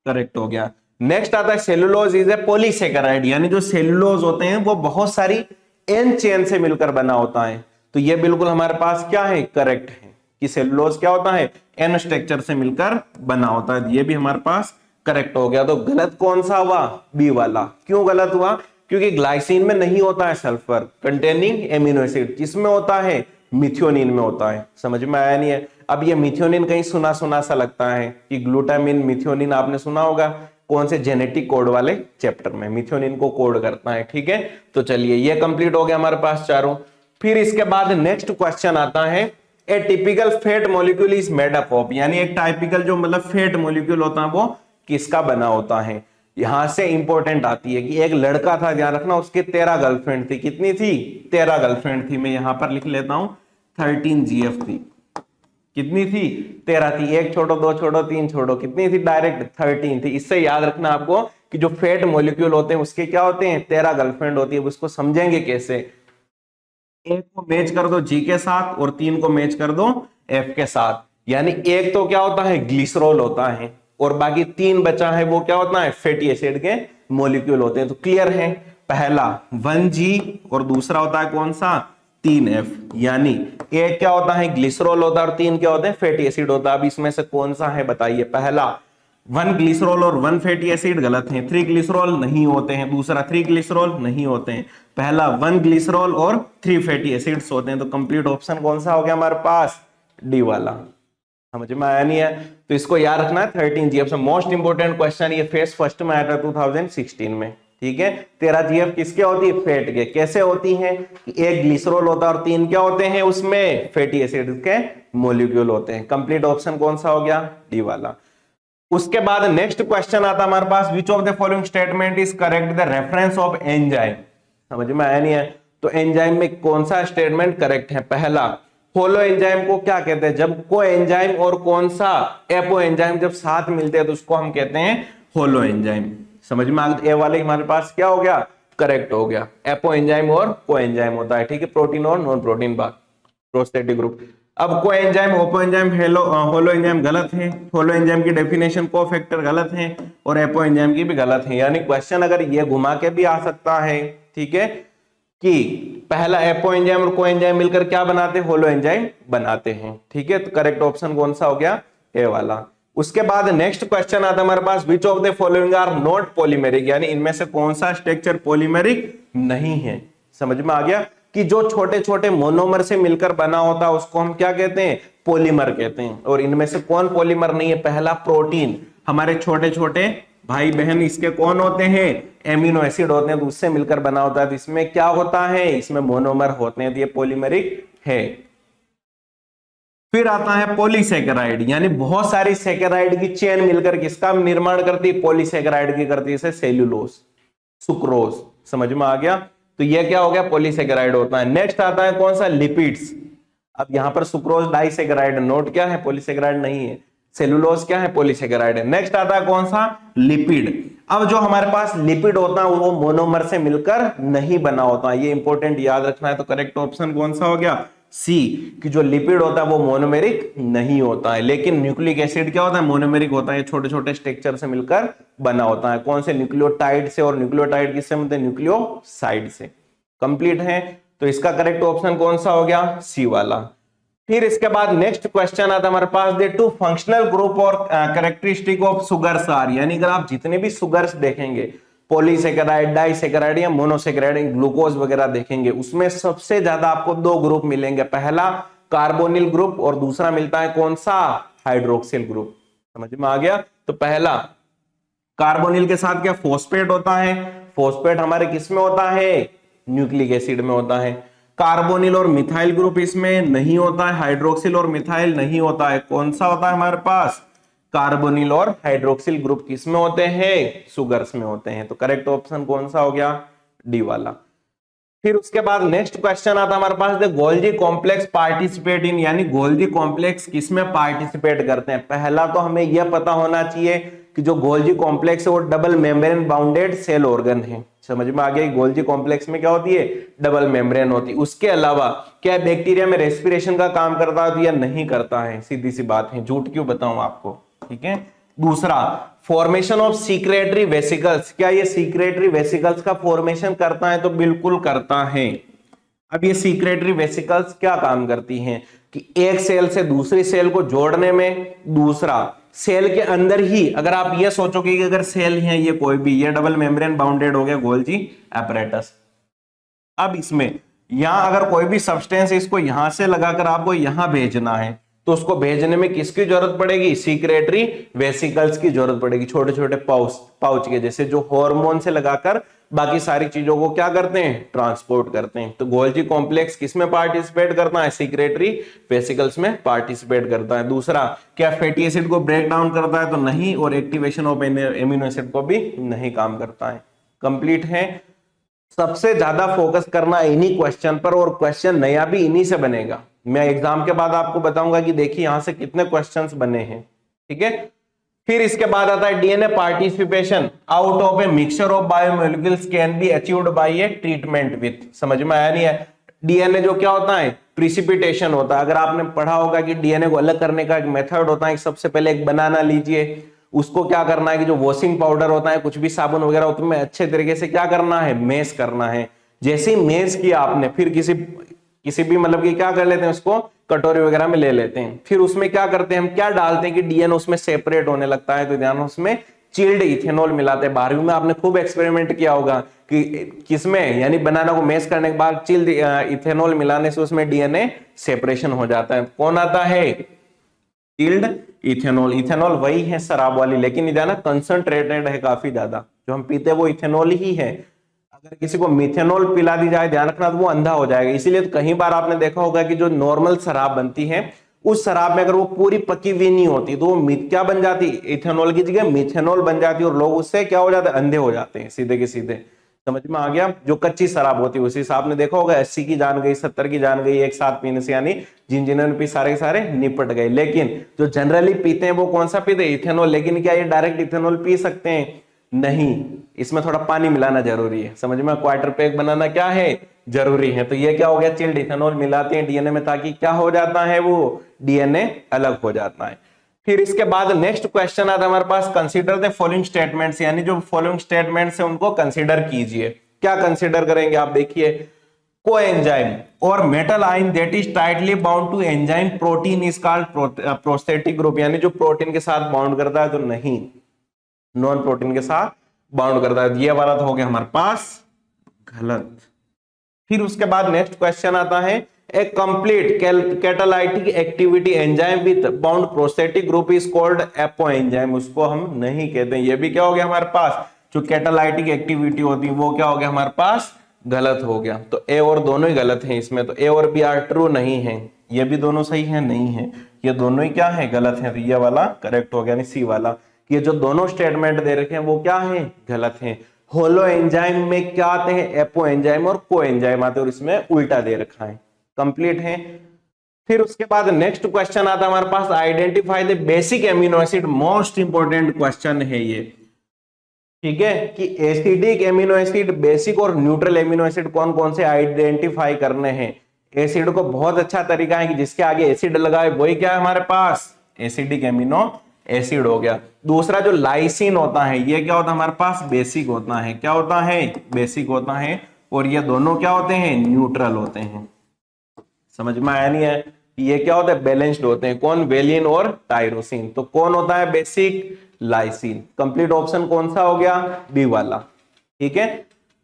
करेक्ट हो गया। नेक्स्ट आता है सेलुलोज इज ए पॉलीसेकेराइड, यानी जो सेलुलोज होते हैं वो बहुत सारी एन चेन से मिलकर बना होता है। तो ये बिल्कुल हमारे पास क्या है, करेक्ट है कि सेलुलोज क्या होता है, एन स्ट्रक्चर से मिलकर बना होता है। ये भी हमारे पास करेक्ट हो गया। तो गलत कौन सा हुआ, बी वाला। क्यों गलत हुआ, क्योंकि ग्लाइसिन में नहीं होता है सल्फर कंटेनिंग एमिनो एसिड, किसमें होता है, मिथियोनिन में होता है। समझ में आया नहीं है? अब ये मिथियोनिन कहीं सुना सुना सा लगता है कि ग्लूटामिन मिथियोनिन आपने सुना होगा, कौन से जेनेटिक कोड वाले चैप्टर में मिथियोनिन को कोड करता है। ठीक है, तो चलिए ये कंप्लीट हो गया हमारे पास चारों। फिर इसके बाद नेक्स्ट क्वेश्चन आता है, ए typical fat molecule is made up of, यानी एक टाइपिकल जो मतलब फैट मॉलिक्यूल होता है वो किसका बना होता है। यहां से इंपॉर्टेंट आती है कि एक लड़का था, ध्यान रखना, उसके 13 गर्लफ्रेंड थी। कितनी थी, 13 गर्लफ्रेंड थी। मैं यहां पर लिख लेता हूं 13 GF थी। कितनी थी, 13 थी। एक छोड़ो, दो छोड़ो, तीन छोड़ो, कितनी थी, डायरेक्ट 13 थी। इससे याद रखना आपको कि जो फैट मॉलिक्यूल होते हैं उसके क्या होते हैं, 13 गर्लफ्रेंड होती है। उसको समझेंगे कैसे, एक को मैच कर दो G के साथ और 3 को मैच कर दो F के साथ, यानी एक तो क्या होता है, ग्लिसरॉल होता है, और बाकी 3 बचा है वो क्या होता है, फैटी एसिड के मॉलिक्यूल होते हैं। तो क्लियर है, पहला 1G और दूसरा होता है कौन सा, 3F, यानी एक क्या होता है, ग्लिसरॉल होता है और 3 क्या होते हैं, फैटी एसिड होता है। अब इसमें से कौन सा है बताइए। पहला 1 ग्लिसरॉल और 1 फैटी एसिड गलत है। 3 ग्लिसरॉल नहीं होते हैं। दूसरा 3 ग्लिसरॉल नहीं होते हैं। पहला 1 ग्लिसरॉल और 3 फैटी एसिड्स होते हैं। तो कंप्लीट ऑप्शन कौन सा हो गया हमारे पास, डी वाला। समझ में आया नहीं है? तो इसको याद रखना है 13 GF से। मोस्ट इंपोर्टेंट क्वेश्चन ये फेस फर्स्ट में आया था 2016 में। ठीक है, 13 GF किसके होती है, फैट के। कैसे होती है कि एक ग्लिसरॉल होता है और 3 क्या होते हैं उसमें, फैटी एसिड के मॉलिक्यूल होते हैं। कंप्लीट ऑप्शन कौन सा हो गया? डी वाला। उसके बाद नेक्स्ट क्वेश्चन आता हमारे पास, which of the following statement is correct the reference of enzyme. समझ में आया नहीं है? तो एंजाइम में कौन सा स्टेटमेंट करेक्ट है? पहला, होलो एंजाइम को क्या कहते हैं? जब को एंजाइम और कौन सा एपो एंजाइम जब साथ मिलते हैं तो उसको हम कहते हैं होलो एंजाइम। समझ में आ गया? ए वाले हमारे पास क्या हो गया? करेक्ट हो गया। एपो एंजाइम और को एंजाइम होता है, ठीक है, प्रोटीन और नॉन प्रोटीन भाग, प्रोस्टेटिक ग्रुप। अब को enzyme, Oppo enzyme, holo enzyme गलत है। होलो एंजाइम की डेफिनेशन को फैक्टर गलत है और एपो एंजाइम की भी गलत है। यानी क्वेश्चन अगर ये घुमा के भी आ सकता है, ठीक है, कि पहला एपो एंजाइम और को एंजाइम मिलकर क्या बनाते हैं? होलो एंजाइम बनाते हैं, ठीक है। तो करेक्ट ऑप्शन कौन सा हो गया? ए वाला। उसके बाद नेक्स्ट क्वेश्चन आता है हमारे पास, which of the following are not polymeric, यानी इनमें से कौन सा स्ट्रक्चर पॉलीमेरिक नहीं है। समझ में आ गया कि जो छोटे छोटे मोनोमर से मिलकर बना होता है उसको हम क्या कहते हैं? पॉलीमर कहते हैं। और इनमें से कौन पॉलीमर नहीं है? पहला प्रोटीन, हमारे छोटे छोटे भाई बहन इसके कौन होते हैं? एमिनो एसिड होते हैं, तो उससे मिलकर बना होता है। तो इसमें क्या होता है? इसमें मोनोमर होते हैं, तो ये पॉलीमेरिक है। फिर आता है पॉलीसेकेराइड, यानी बहुत सारी सेकेराइड की चेन मिलकर किसका निर्माण करती है? पॉलीसेकेराइड की करती है, जैसे सेल्यूलोज, सुक्रोज। समझ में आ गया? तो ये क्या हो गया? पॉलीसेकेराइड होता है। नेक्स्ट आता है कौन सा? लिपिड्स। अब यहां पर सुक्रोज डाइसेकेराइड, नोट क्या है? पॉलीसेकेराइड नहीं है। सेलुलोज क्या है? पॉलीसेकेराइड है। नेक्स्ट आता है कौन सा? लिपिड। अब जो हमारे पास लिपिड होता है वो मोनोमर से मिलकर नहीं बना होता है, ये इंपॉर्टेंट याद रखना है। तो करेक्ट ऑप्शन कौन सा हो गया? सी, कि जो लिपिड होता है वो मोनोमेरिक नहीं होता है। लेकिन न्यूक्लिक एसिड क्या होता है? मोनोमेरिक होता है, छोटे छोटे स्ट्रक्चर से मिलकर बना होता है। कौन से? न्यूक्लियोटाइड से। और न्यूक्लियोटाइड किससे मिलते हैं? न्यूक्लियोसाइड से। कंप्लीट है। तो इसका करेक्ट ऑप्शन कौन सा हो गया? सी वाला। फिर इसके बाद नेक्स्ट क्वेश्चन आता है हमारे पास, दे टू फंक्शनल ग्रुप और कैरेक्टरिस्टिक ऑफ सुगर्स आर, यानी अगर आप जितने भी सुगर्स देखेंगे, पॉलीसेकेराइड, डाइसेकेराइड या मोनोसेकेराइड, ग्लूकोज वगैरह देखेंगे, उसमें सबसे ज्यादा आपको दो ग्रुप मिलेंगे। पहला कार्बोनिल ग्रुप और दूसरा मिलता है कौन सा? Hydroxyl group. समझ में आ गया? तो पहला कार्बोनिल के साथ क्या? फॉस्फेट होता है। फॉस्फेट हमारे किस में होता है? न्यूक्लिक एसिड में होता है। कार्बोनिल और मिथाइल ग्रुप इसमें नहीं होता है। हाइड्रोक्सिल और मिथाइल नहीं होता है। कौन सा होता है हमारे पास? कार्बोनिल और हाइड्रोक्सिल ग्रुप किसमें होते हैं? सुगर्स में होते हैं। तो करेक्ट ऑप्शन कौन सा हो गया? डी वाला। फिर उसके बाद नेक्स्ट क्वेश्चन आता है हमारे पास, the Golgi complex participate in, यानी गोल्जी कॉम्प्लेक्स किसमें पार्टिसिपेट करते हैं? पहला तो हमें यह पता होना चाहिए कि जो गोल्जी कॉम्प्लेक्स है वो double membrane bounded cell organ है। समझ में आ गया? गोल्जी कॉम्प्लेक्स में क्या होती है? डबल मेम्ब्रेन होती है। उसके अलावा क्या बैक्टीरिया में रेस्पिरेशन का काम करता है? तो यह नहीं करता है, सीधी सी बात है, झूठ क्यों बताऊं आपको, ठीक है। दूसरा, फॉर्मेशन ऑफ सीक्रेटरी वेसिकल्स, क्या ये सीक्रेटरी वेसिकल्स का फॉर्मेशन करता है? तो बिल्कुल करता है। अब ये सीक्रेटरी वेसिकल्स क्या काम करती हैं? कि एक सेल से दूसरी सेल को जोड़ने में, दूसरा सेल के अंदर ही, अगर आप ये सोचोगे कि अगर सेल है ये कोई भी, ये डबल मेम्ब्रेन बाउंडेड हो गया गोल्जी एपरेटस। अब इसमें यहां अगर कोई भी सब्सटेंस इसको यहां से लगाकर आपको यहां भेजना है तो उसको भेजने में किसकी जरूरत पड़ेगी? सीक्रेटरी वेसिकल्स की जरूरत पड़ेगी। छोटे छोटे पाउच के जैसे, जो हार्मोन से लगाकर बाकी सारी चीजों को क्या करते हैं? ट्रांसपोर्ट करते हैं। तो गोल्जी कॉम्प्लेक्स किसमें पार्टिसिपेट करता है? सीक्रेटरी वेसिकल्स में पार्टिसिपेट करता है। दूसरा, क्या फैटी एसिड को ब्रेक डाउन करता है? तो नहीं। और एक्टिवेशन ऑफ एमिनो एसिड को भी नहीं काम करता है। कंप्लीट है। सबसे ज्यादा फोकस करना इन्हीं क्वेश्चन पर, और क्वेश्चन नया भी इन्हीं से बनेगा। मैं एग्जाम के बाद आपको बताऊंगा कि देखिए यहां से कितने क्वेश्चंस बने हैं, ठीक है। फिर इसके बाद आता है DNA participation out of a mixture of biomolecules can be achieved by A treatment with. समझ में आया नहीं है? डीएनए जो क्या होता है? प्रिसिपिटेशन होता है। अगर आपने पढ़ा होगा कि डीएनए को अलग करने का एक मेथड होता है, सबसे पहले एक बनाना लीजिए, उसको क्या करना है कि जो वॉशिंग पाउडर होता है, कुछ भी साबुन वगैरह होता है, अच्छे तरीके से क्या करना है? मेश करना है। जैसे ही मेश किया आपने, फिर किसी भी मतलब कि क्या कर लेते हैं, उसको कटोरी वगैरह में ले लेते हैं। फिर उसमें क्या करते हैं हम? क्या डालते हैं कि डीएनए उसमें सेपरेट होने लगता है। तो ध्यान, उसमें चिल्ड इथेनॉल मिलाते हैं। 12वीं में आपने खूब एक्सपेरिमेंट किया होगा कि किसमें, यानी बनाना को मेश करने के बाद चिल्ड इथेनॉल मिलाने से उसमें डीएनए सेपरेशन हो जाता है। कौन आता है? Chilled ethanol. इथेनॉल वही है शराब वाली, लेकिन ना कंसंट्रेटेड है काफी ज्यादा। जो हम पीते हैं वो इथेनॉल ही है। अगर किसी को मिथेनॉल पिला दी जाए, ध्यान रखना, तो वो अंधा हो जाएगा। इसीलिए तो कई बार आपने देखा होगा कि जो नॉर्मल शराब बनती है उस शराब में अगर वो पूरी पकी हुई नहीं होती तो वो क्या बन जाती, इथेनॉल की जगह मिथेनॉल बन जाती और लोग उससे क्या हो जाते, अंधे हो जाते हैं सीधे के सीधे। समझ में आ गया। जो कच्ची शराब होती है उसी से आपने देखा होगा 80 की जान गई, 70 की जान गई एक साथ पीने से, यानी जिन्होंने पी सारे सारे निपट गए। लेकिन जो जनरली पीते हैं वो कौन सा पीते हैं, इथेनॉल। लेकिन क्या ये डायरेक्ट इथेनॉल पी सकते हैं, नहीं, इसमें थोड़ा पानी मिलाना जरूरी है। समझ में, क्वार्टर पैक बनाना क्या है, जरूरी है। तो ये क्या हो गया, चिल्ड इथेनॉल मिलाते हैं डीएनए में, ताकि क्या हो जाता है, वो डीएनए अलग हो जाता है। फिर इसके बाद नेक्स्ट क्वेश्चन आता है हमारे पास, कंसीडर द फॉलोइंग स्टेटमेंट्स, यानी जो फॉलोइंग स्टेटमेंट्स है उनको कंसीडर कीजिए। क्या कंसीडर करेंगे आप, देखिए, कोएंजाइम और metal ion that is tightly bound to enzyme protein is called prosthetic group, यानी जो प्रोटीन के साथ बाउंड करता है, तो नहीं, नॉन प्रोटीन के साथ बाउंड करता है। ये वाला तो हो गया हमारे पास गलत। फिर उसके बाद नेक्स्ट क्वेश्चन आता है, a complete catalytic activity enzyme with bound prosthetic group is called apoenzyme, उसको हम नहीं कहते। ये भी क्या हो गया हमारे पास, जो कैटालाइटिक एक्टिविटी होती है वो क्या हो गया हमारे पास, गलत हो गया। तो ए और दोनों ही गलत हैं इसमें, तो ए और बी आर ट्रू नहीं है, ये भी दोनों सही है नहीं है, ये दोनों ही क्या है, गलत है। तो ये वाला करेक्ट हो गया, यानी सी वाला। ये जो दोनों स्टेटमेंट दे रखे हैं वो क्या है, गलत है। होलो एंजाइम में क्या आते हैं, एपो एंजाइम और को एंजाइम आते हैं, और इसमें उल्टा दे रखा है, कंप्लीट है। फिर उसके बाद नेक्स्ट क्वेश्चन आता है हमारे पास, identify the basic amino acid, most important question है ये, ठीक है, कि एसिडिक एमिनो एसिड, बेसिक और न्यूट्रल एमिनो एसिड कौन कौन से आइडेंटिफाई करने हैं। एसिड को बहुत अच्छा तरीका है कि जिसके आगे एसिड लगाए वही क्या है हमारे पास, एसिडिक एमिनो एसिड हो गया। दूसरा जो लाइसिन होता है ये क्या होता है हमारे पास, बेसिक होता है। क्या होता है, बेसिक होता है। और ये दोनों क्या होते हैं, न्यूट्रल होते हैं। समझ में आया नहीं है, ये क्या होता है, बैलेंस्ड होते हैं। कौन, वेलिन और टायरोसिन। तो कौन होता है बेसिक, लाइसिन। कंप्लीट ऑप्शन कौन सा हो गया, बी वाला, ठीक है।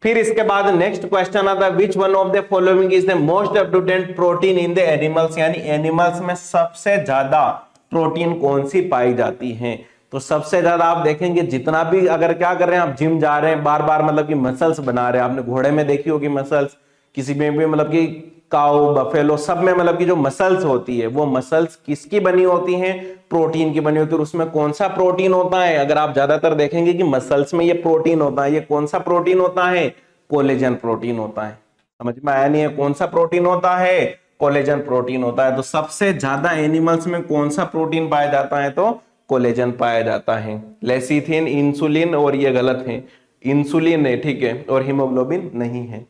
फिर इसके बाद नेक्स्ट क्वेश्चन आता है, which one of the following is the most abundant protein in the animals, यानी एनिमल्स में सबसे ज्यादा प्रोटीन कौन सी पाई जाती है। तो सबसे ज्यादा आप देखेंगे जितना भी, अगर क्या कर रहे हैं आप, जिम जा रहे हैं बार बार, मतलब कि मसल्स बना रहे हैं। आपने घोड़े में देखी होगी मसल्स, किसी में भी, मतलब कि काऊ, बफेलो, सब में मतलब कि जो मसल्स होती है वो मसल्स किसकी बनी होती हैं, प्रोटीन की बनी होती है। और उसमें कौन सा प्रोटीन होता है, अगर आप ज्यादातर देखेंगे कि मसल्स में ये प्रोटीन होता है, ये कौन सा प्रोटीन होता है, कोलेजन प्रोटीन होता है। समझ में आया नहीं है, कौन सा प्रोटीन होता है, कोलेजन प्रोटीन होता है। तो सबसे ज्यादा एनिमल्स में कौन सा प्रोटीन पाया जाता है, तो कोलेजन पाया जाता है। लेसिथिन, इंसुलिन, और ये गलत है, इंसुलिन है, ठीक है, और हीमोग्लोबिन नहीं है,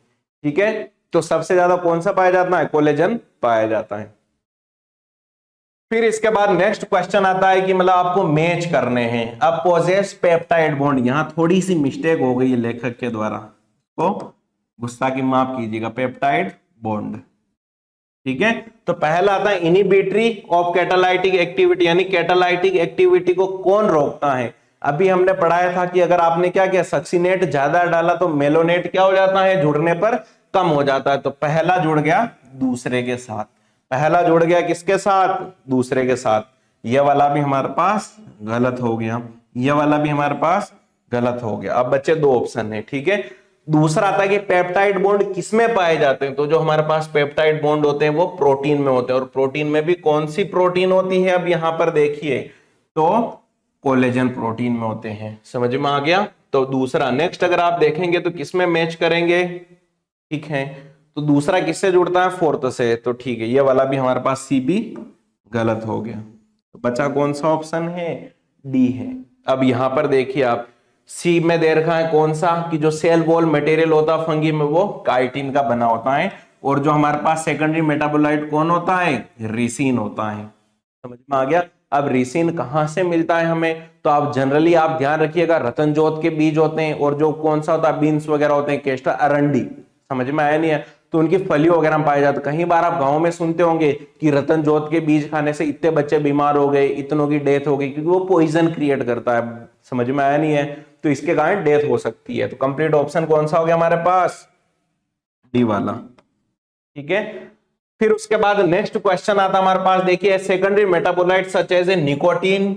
ठीक है। तो सबसे ज्यादा कौन सा पाया जाता है, कोलेजन पाया जाता है। फिर इसके बाद नेक्स्ट क्वेश्चन आता है कि मतलब आपको मैच करने हैं। अब पोजेस पेप्टाइड बॉन्ड, यहां थोड़ी सी मिस्टेक हो गई है लेखक के द्वारा, तो गुस्सा की माफ कीजिएगा, पेप्टाइड बॉन्ड, ठीक है। तो पहला आता है इनिबिटरी ऑफ कैटालाइटिक एक्टिविटी, यानी कैटालाइटिक एक्टिविटी को कौन रोकता है। अभी हमने पढ़ाया था कि अगर आपने क्या किया, सक्सिनेट ज्यादा डाला तो मेलोनेट क्या हो जाता है, जुड़ने पर कम हो जाता है। तो पहला जुड़ गया दूसरे के साथ, पहला जुड़ गया किसके साथ, दूसरे के साथ। यह वाला भी हमारे पास गलत हो गया, यह वाला भी हमारे पास गलत हो गया। अब बच्चे दो ऑप्शन है, ठीक है। दूसरा आता है कि पेप्टाइड बॉन्ड किसमें पाए जाते हैं, तो जो हमारे पास पेप्टाइड बॉन्ड होते हैं वो प्रोटीन में होते हैं। और प्रोटीन में भी कौन सी प्रोटीन होती है, अब यहां पर देखिए, तो कोलेजन प्रोटीन में होते हैं। समझ में आ गया। तो दूसरा, नेक्स्ट अगर आप देखेंगे तो किसमें मैच करेंगे, ठीक है, तो दूसरा किससे जुड़ता है, फोर्थ से, तो ठीक है, ये वाला भी हमारे पास सी भी गलत हो गया। तो बचा कौन सा ऑप्शन है, डी है। अब यहां पर देखिए आप, सी में दे रखा है कौन सा, कि जो सेल वॉल मटेरियल होता है फंगी में वो काइटिन का बना होता है। और जो हमारे पास सेकेंडरी मेटाबोलाइट कौन होता है, रिसिन होता है। समझ में आ गया। अब रिसिन कहां से मिलता है हमें, तो आप जनरली आप ध्यान रखिएगा, रतन जोत के बीज होते हैं, और जो कौन सा होता है, बीन्स वगैरह होते हैं, केस्टर, अरंडी। समझ में आया नहीं है, तो उनकी फली वगैरह पाए जाते। कई बार आप गांव में सुनते होंगे कि रतन जोत के बीज खाने से इतने बच्चे बीमार हो गए, इतनों की डेथ हो गई, क्योंकि वो पॉइजन क्रिएट करता है। समझ में आया नहीं है, तो इसके कारण डेथ हो सकती है। तो कंप्लीट ऑप्शन कौन सा हो गया हमारे पास, डी वाला, ठीक है। फिर उसके बाद नेक्स्ट क्वेश्चन आता हमारे पास, देखिए, secondary metabolite such as a nicotine,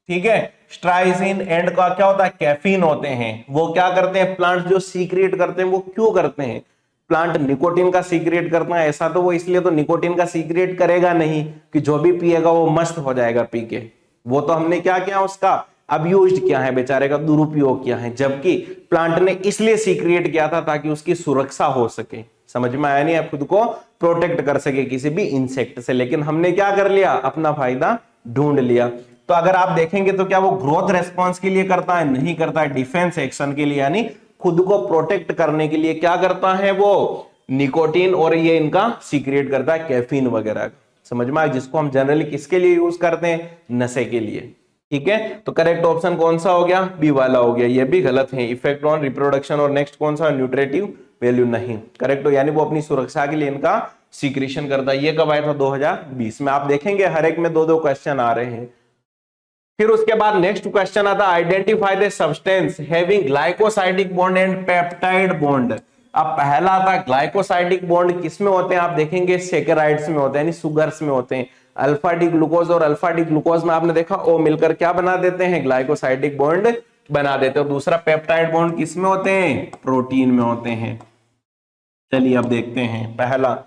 ठीक है, स्ट्राइसिन एंड का क्या होता है, कैफीन होते हैं। वो क्या करते हैं, प्लांट्स जो सीक्रेट करते हैं, वो क्यों करते हैं, प्लांट निकोटीन का सीक्रेट करता है, ऐसा तो वो इसलिए तो निकोटीन का सीक्रेट करेगा नहीं कि जो भी पिएगा वो मस्त हो जाएगा पी के। वो तो हमने क्या किया, उसका अब्यूज किया है, बेचारे का दुरुपयोग किया है, जबकि प्लांट ने इसलिए सीक्रेट किया था ताकि उसकी सुरक्षा हो सके। समझ में आया नहीं, आप खुद को प्रोटेक्ट कर सके किसी भी इंसेक्ट से। लेकिन हमने क्या कर लिया, अपना फायदा ढूंढ लिया। तो अगर आप देखेंगे तो क्या वो ग्रोथ रेस्पॉन्स के लिए करता है, नहीं करता है, डिफेंस एक्शन के लिए यानी खुद को प्रोटेक्ट करने के लिए क्या करता है वो, निकोटीन और ये इनका सीक्रेट करता है कैफीन वगैरह। समझ में आया, जिसको हम जनरली किसके लिए यूज करते हैं, नशे के लिए। ठीक है, तो करेक्ट ऑप्शन कौन सा हो गया, बी वाला हो गया, ये भी गलत है। इफेक्ट ऑन रिप्रोडक्शन और नेक्स्ट कौन सा, न्यूट्रिटिव वैल्यू नहीं, करेक्ट हो, यानी वो अपनी सुरक्षा के लिए इनका सीक्रेशन करता है। ये कब आया था, 2020 में। आप देखेंगे हर एक में दो दो क्वेश्चन आ रहे हैं। फिर उसके बाद नेक्स्ट क्वेश्चन आता है, identify the substance having glycosidic bond and peptide bond. अब पहला आता है ग्लाइकोसाइडिक बॉन्ड, किसमें होते हैं आप देखेंगे, सेकेराइड्स में होते हैं, यानी सुगर्स में होते हैं। अल्फा डी ग्लूकोज और अल्फा डी ग्लूकोज में आपने देखा ओ मिलकर क्या बना देते हैं, ग्लाइकोसाइडिक बॉन्ड बना देते हैं। दूसरा पेप्टाइड बॉन्ड किसमें होते हैं, प्रोटीन में होते हैं। चलिए अब देखते हैं, पहला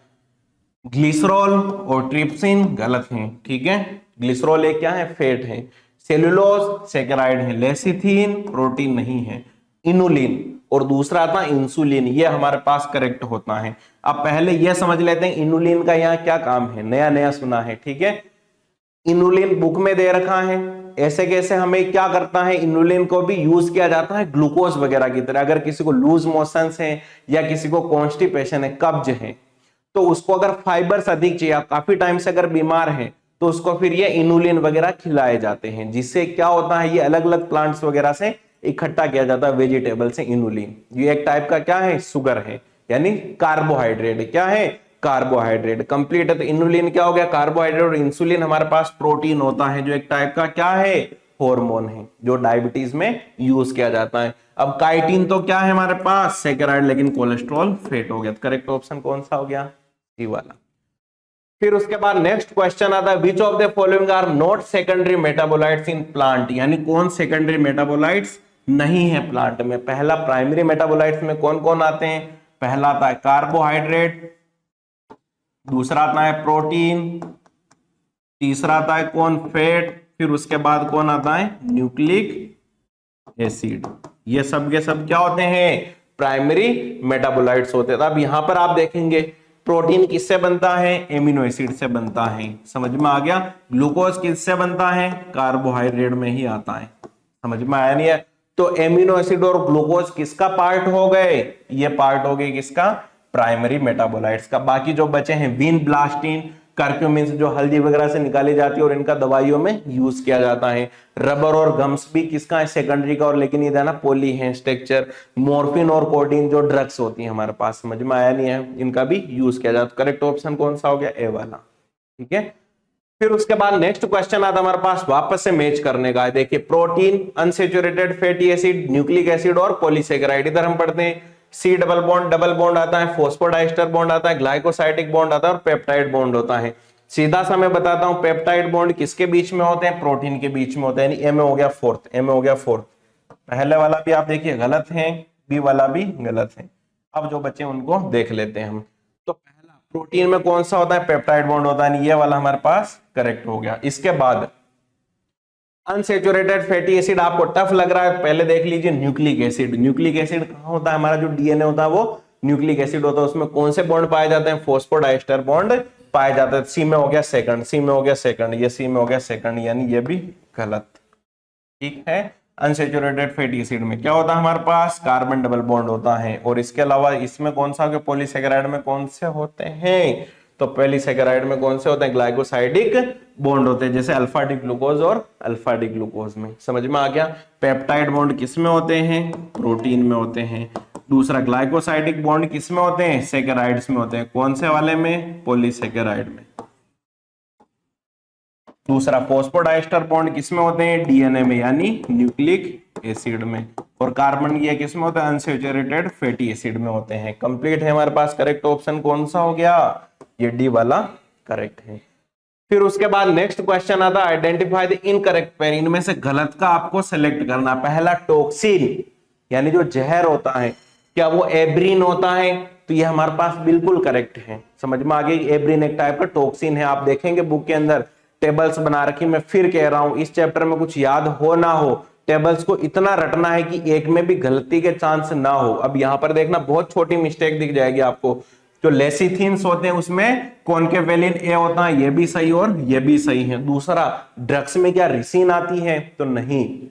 ग्लिसरॉल और ट्रिप्सिन गलत है। ठीक है, ग्लिसरॉल एक क्या है, फैट है। सेलुलोज सेकेराइड है। लेसिथिन प्रोटीन नहीं है। इनुलिन और दूसरा आता है इंसुलिन, ये हमारे पास करेक्ट होता है। अब पहले ये समझ लेते हैं इनुलिन का यहाँ क्या काम है, नया नया सुना है। ठीक है, इनुलिन बुक में दे रखा है, ऐसे कैसे हमें क्या करता है, इनुलिन को भी यूज किया जाता है ग्लूकोज वगैरह की तरह। अगर किसी को लूज मोशंस है या किसी को कॉन्स्टिपेशन है, कब्ज है, तो उसको अगर फाइबर्स अधिक चाहिए, काफी टाइम से अगर बीमार है, तो उसको फिर ये इनुलिन वगैरह खिलाए जाते हैं, जिससे क्या होता है, ये अलग अलग प्लांट्स वगैरह से इकट्ठा किया जाता है, वेजिटेबल से इनुलिन। ये एक टाइप का क्या है, शुगर है, यानी कार्बोहाइड्रेट। क्या है, कार्बोहाइड्रेट। कंप्लीट है, तो इनुलिन क्या हो गया, कार्बोहाइड्रेट, और इंसुलिन हमारे पास प्रोटीन होता है, जो एक टाइप का क्या है, हार्मोन है, जो डायबिटीज में यूज किया जाता है। अब काइटिन तो क्या है हमारे पास, सेकेराइड, लेकिन कोलेस्ट्रॉल फैट हो गया। करेक्ट ऑप्शन कौन सा हो गया, सी वाला। फिर उसके बाद नेक्स्ट क्वेश्चन आता है, which of the following are not secondary metabolites in plant, यानी कौन सेकेंडरी मेटाबोलाइट्स नहीं है प्लांट में। पहला प्राइमरी मेटाबोलाइट्स में कौन कौन आते हैं, पहला आता है कार्बोहाइड्रेट, दूसरा आता है प्रोटीन, तीसरा आता है कौन, फैट, फिर उसके बाद कौन आता है, न्यूक्लिक एसिड। ये सब के सब क्या होते हैं, प्राइमरी मेटाबोलाइट्स होते हैं। अब यहां पर आप देखेंगे प्रोटीन किससे बनता है, एमिनो एसिड से बनता है। समझ में आ गया। ग्लूकोज किससे बनता है, कार्बोहाइड्रेट में ही आता है। समझ में आया नहीं है, तो एमिनो एसिड और ग्लूकोज किसका पार्ट हो गए, ये पार्ट हो गए किसका, प्राइमरी मेटाबोलाइट्स का। बाकी जो बचे हैं विन ब्लास्टिन, कर्क्यूमिन जो हल्दी वगैरह से निकाली जाती है और इनका दवाइयों में यूज किया जाता है। रबर और गम्स भी किसका है, सेकेंडरी का, और लेकिन ये ना पॉली है स्ट्रक्चर। मॉर्फिन और कोडीन जो ड्रग्स होती है हमारे पास, समझ में आया नहीं है, इनका भी यूज किया जाता है। करेक्ट ऑप्शन कौन सा हो गया, ए वाला। ठीक है, फिर उसके बाद नेक्स्ट क्वेश्चन आता हमारे पास वापस से मैच करने का है। देखिए protein, unsaturated fatty acid, nucleic acid और पॉलीसेकेराइड। इधर हम पढ़ते हैं सी डबल बॉन्ड आता है, फॉस्फोडाइस्टर बॉन्ड आता है, ग्लाइकोसाइडिक बॉन्ड आता है और पेप्टाइड बॉन्ड होता है। सीधा सा मैं बताता हूं, पेप्टाइड बॉन्ड किसके बीच में होते हैं, प्रोटीन के बीच में होते हैं, यानी ए में हो गया फोर्थ, ए में हो गया फोर्थ। पहले वाला भी आप देखिए गलत है, बी वाला भी गलत है। अब जो बच्चे उनको देख लेते हैं हम। तो पहला प्रोटीन में कौन सा होता है, पेप्टाइड बॉन्ड होता है, ये वाला हमारे पास करेक्ट हो गया। इसके बाद अनसेचुरेटेड फैटी एसिड, आपको टफ लग रहा है, पहले देख लीजिए न्यूक्लिक एसिड। न्यूक्लिक एसिड कहां होता है, हमारा जो डीएनए होता है वो न्यूक्लिक एसिड होता है, उसमें कौन से बॉन्ड पाए जाते हैं, फॉस्फोडाइस्टर बॉन्ड पाए जाते हैं। सी में हो गया सेकंड, सी में हो गया सेकंड, ये सी में हो गया सेकंड, यानी ये भी गलत। ठीक है, अनसेचुरेटेड फैटी एसिड में क्या होता है हमारे पास, कार्बन डबल बॉन्ड होता है। और इसके अलावा इसमें कौन सा, पॉलीसेकेराइड में कौन से होते हैं, तो पॉलीसेकेराइड में कौन से होते हैं, ग्लाइकोसाइडिक बॉन्ड होते हैं, जैसे अल्फा डी ग्लूकोज और अल्फा डी ग्लूकोज में। समझ में आ गया। पेप्टाइड बॉन्ड किस में होते हैं, प्रोटीन में होते हैं। दूसरा ग्लाइकोसाइडिक बॉन्ड किस में होते हैं, सेकेराइड्स में होते हैं। कौन से वाले में, पॉलीसेकेराइड में। दूसरा फॉस्फोडाइस्टर बॉन्ड किस में होते हैं, डीएनए में, यानी न्यूक्लिक एसिड में। और कार्बन ये किस में होता है, अनसेचुरेटेड फैटी एसिड में होते हैं। कंप्लीट है हमारे पास। करेक्ट ऑप्शन कौन सा हो गया, ये डी वाला करेक्ट है। फिर उसके बाद नेक्स्ट क्वेश्चन आता है, आइडेंटिफाई द इनकरेक्ट पेयर। इनमें से गलत का आपको सेलेक्ट करना। पहला टॉक्सिन, यानी जो जहर होता है, क्या वो एब्रीन होता है, तो ये हमारे पास बिल्कुल करेक्ट है। समझ में आ गई। एब्रिन एक टाइप का टॉक्सिन है, आप देखेंगे बुक के अंदर टेबल्स बना रखी। मैं फिर कह रहा हूं, इस चैप्टर में कुछ याद हो ना हो, टेबल्स को इतना रटना है कि एक में भी गलती के चांस ना हो। अब यहां पर देखना, बहुत छोटी मिस्टेक दिख जाएगी आपको। जो लेसिथिन्स होते हैं उसमें कॉन्केवेलिन ए होता है, ये भी सही और ये भी सही है। दूसरा, ड्रग्स में क्या रिसिन आती है? तो नहीं,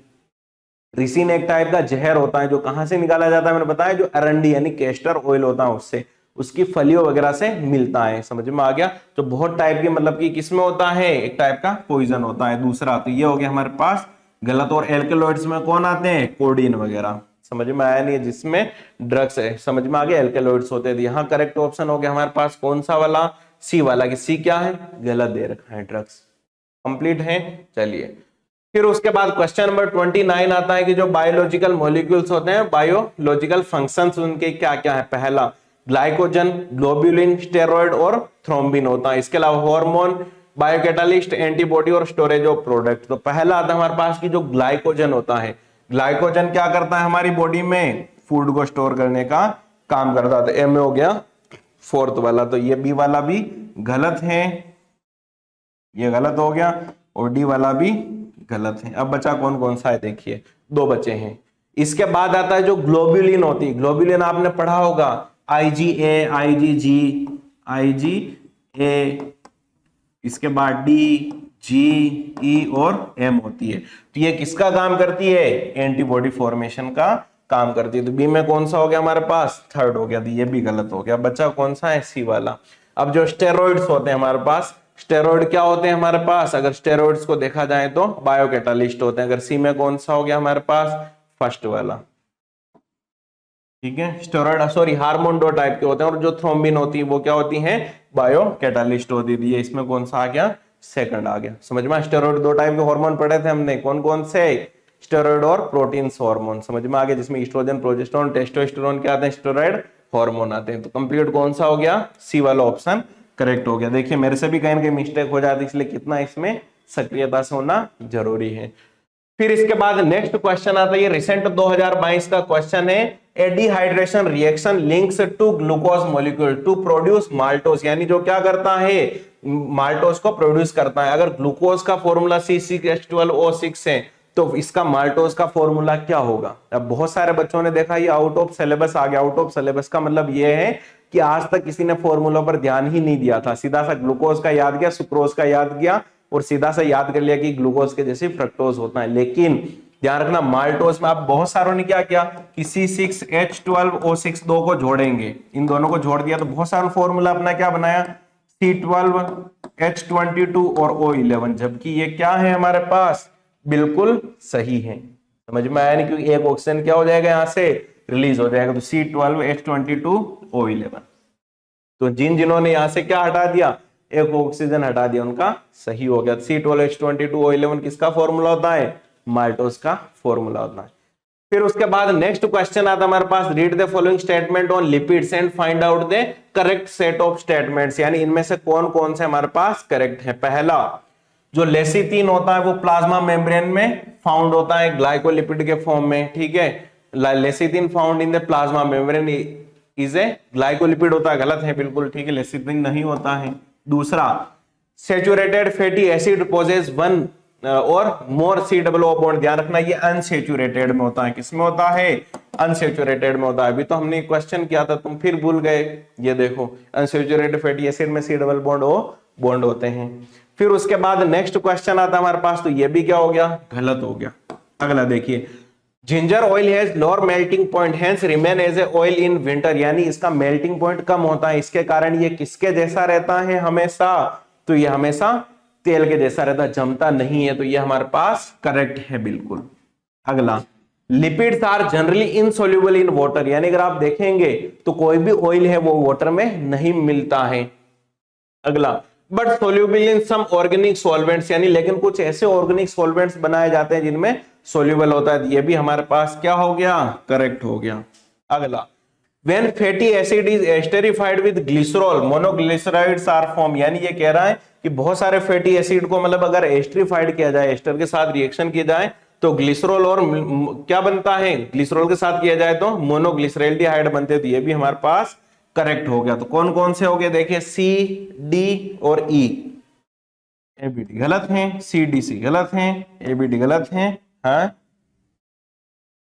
रिसिन एक टाइप का जहर होता है जो कहां से निकाला जाता है, मैंने बताया, जो अरंडी यानी कैस्टर ऑयल होता है उससे, उसकी फलियों वगैरह से मिलता है। समझ में आ गया। तो बहुत टाइप के, मतलब कि किसमें होता है, एक टाइप का पॉइजन होता है। दूसरा, तो ये हो गया हमारे पास गलत। और एल्केलॉइड्स में कौन आते हैं? कोडीन वगैरह। समझ में आया नहीं? जिसमें ड्रग्स है, समझ में आ गया, एल्केलॉइड्स होते हैं। यहाँ करेक्ट ऑप्शन हो गया हमारे पास कौन सा वाला? सी वाला। कि सी क्या है? गलत दे रखा है, ड्रग्स। कंप्लीट है। चलिए, फिर उसके बाद क्वेश्चन नंबर 29 आता है कि जो बायोलॉजिकल मॉलिक्यूल्स होते हैं, बायोलॉजिकल फंक्शंस उनके क्या क्या है। पहला, ग्लाइकोजन, ग्लोब्यूलिन, स्टेरॉइड और थ्रोम्बिन होता है। इसके अलावा हार्मोन, बायोकैटालिस्ट, एंटीबॉडी और स्टोरेज ऑफ प्रोडक्ट। तो पहला आता है हमारे पास की जो ग्लाइकोजन होता है। ग्लाइकोजन क्या करता है हमारी बॉडी में? फूड को स्टोर करने का काम करता है। तो ए में हो गया फोर्थ वाला। तो ये बी वाला भी गलत है, ये गलत हो गया, और डी वाला भी गलत है। अब बचा कौन कौन सा है, देखिए दो बचे हैं। इसके बाद आता है जो ग्लोब्यूलिन होती है। ग्लोब्यूलिन आपने पढ़ा होगा, IgA, IgG, IgA, इसके बाद D, G, E और M होती है। तो ये किसका काम करती है? एंटीबॉडी फॉर्मेशन का काम करती है। तो बी में कौन सा हो गया हमारे पास? थर्ड हो गया। तो ये भी गलत हो गया। बचा कौन सा है? सी वाला। अब जो स्टेरॉइड्स होते हैं हमारे पास, स्टेरॉइड क्या होते हैं हमारे पास? अगर स्टेरॉइड्स को देखा जाए तो बायोकैटालिस्ट होते हैं। अगर सी में कौन सा हो गया हमारे पास? फर्स्ट वाला। ठीक है, स्टेरॉइड सॉरी हार्मोन दो टाइप के होते हैं, और जो थ्रोम्बिन होती है वो क्या होती है? बायोकैटालिस्ट होती है। इसमें कौन सा आ गया? सेकंड आ गया। समझ में? स्टेरॉइड दो टाइप के हार्मोन पढ़े थे हमने, कौन कौन से? स्टेरॉइड और प्रोटीन हार्मोन। समझ में आ गया, जिसमें एस्ट्रोजन, प्रोजेस्टेरोन, टेस्टोस्टेरोन क्या आते हैं? स्टेरॉइड हार्मोन आते हैं। तो कंप्लीट कौन सा हो गया? सी वाला ऑप्शन करेक्ट हो गया। देखिए मेरे से भी कहीं ना कहीं मिस्टेक हो जाती है, इसलिए कितना इसमें सक्रियता से होना जरूरी है। फिर इसके बाद नेक्स्ट क्वेश्चन आता है, रिसेंट 2022 का क्वेश्चन है। A dehydration reaction links two glucose molecule to produce maltose, यानी जो क्या करता है? माल्टोस को प्रोड्यूस करता है। अगर ग्लूकोज का फॉर्मूला C6H12O6 है, तो इसका माल्टोस का फॉर्मूला क्या होगा? अब बहुत सारे बच्चों ने देखा ये आउट ऑफ सिलेबस आ गया। आउट ऑफ सिलेबस का मतलब ये है कि आज तक किसी ने फॉर्मूला पर ध्यान ही नहीं दिया था। सीधा सा ग्लूकोज का याद किया, सुक्रोज का याद किया, और सीधा सा याद कर लिया कि ग्लूकोज के जैसे फ्रक्टोज होता है। लेकिन ध्यान रखना, माल्टोस में आप बहुत सारों ने क्या किया कि C6H12O6 दो को जोड़ेंगे, इन दोनों को जोड़ दिया तो बहुत सारा फॉर्मूला अपना क्या बनाया? C12H22 और O11, जबकि ये क्या है हमारे पास? बिल्कुल सही है। समझ में आया नहीं? क्योंकि एक ऑक्सीजन क्या हो जाएगा यहां से? रिलीज हो जाएगा। तो C12H22O11। तो जिन्होंने यहां से क्या हटा दिया? एक ऑक्सीजन हटा दिया, उनका सही हो गया। C12H22O11 किसका फॉर्मूला होता है? माल्टोस का फॉर्मूला होता है। फिर उसके बाद नेक्स्ट क्वेश्चन आता है हमारे पास, read the following statement on lipids and find out the correct set of statements, यानी इनमें से कौन कौन से हमारे पास करेक्ट है। पहला, जो लेसिथिन होता है वो प्लाज्मा मेम्ब्रेन में फाउंड होता है ग्लाइकोलिपिड के फॉर्म में। ठीक है, lecithin found in the plasma membrane is a glycolipid होता है। गलत है बिल्कुल। ठीक है, लेसिथिन नहीं होता है। दूसरा, saturated fatty acid possess one और मोर C+O बॉन्ड। ध्यान रखना ये अनसेचुरेटेड में होता है। किसमें होता है? अनसेचुरेटेड में होता है। अभी तो हमने क्वेश्चन किया था, तुम फिर भूल गए। ये देखो, अनसेचुरेटेड फैटी एसिड में C+O बॉन्ड होते हैं। फिर उसके बाद नेक्स्ट क्वेश्चन आता है हमारे पास, तो ये भी क्या हो गया? गलत हो गया। अगला देखिए, ginger oil has lower melting point hence remain as a oil in winter, यानी इसका मेल्टिंग पॉइंट कम होता है, इसके कारण ये किसके जैसा रहता है हमेशा? तो ये हमेशा तेल के जैसा रहता है, जमता नहीं है। तो ये हमारे पास करेक्ट है बिल्कुल। अगला, lipids are generally insoluble in water, यानी अगर आप देखेंगे तो कोई भी ऑयल है वो वाटर में नहीं मिलता है। अगला, but soluble in some organic solvents, यानी लेकिन कुछ ऐसे ऑर्गेनिक सॉल्वेंट्स बनाए जाते हैं जिनमें सोल्यूबल होता है। ये भी हमारे पास क्या हो गया? करेक्ट हो गया। अगला, when fatty acid is esterified with glycerol monoglycerides are formed, यानी ये कह रहा है कि बहुत सारे फैटी एसिड को मतलब अगर एस्टरिफाइड किया जाए, एस्टर के साथ रिएक्शन किया जाए तो ग्लिसरॉल और क्या बनता है? ग्लिसरॉल के साथ किया जाए तो मोनोग्लिसरॉल्डिहाइड बनते हैं। तो ये भी हमारे पास करेक्ट हो गया। तो कौन कौन से हो गए देखिए, सी डी और ई, ए बी डी गलत हैं, सी डी सी गलत हैं, ए बी डी गलत हैं। हाँ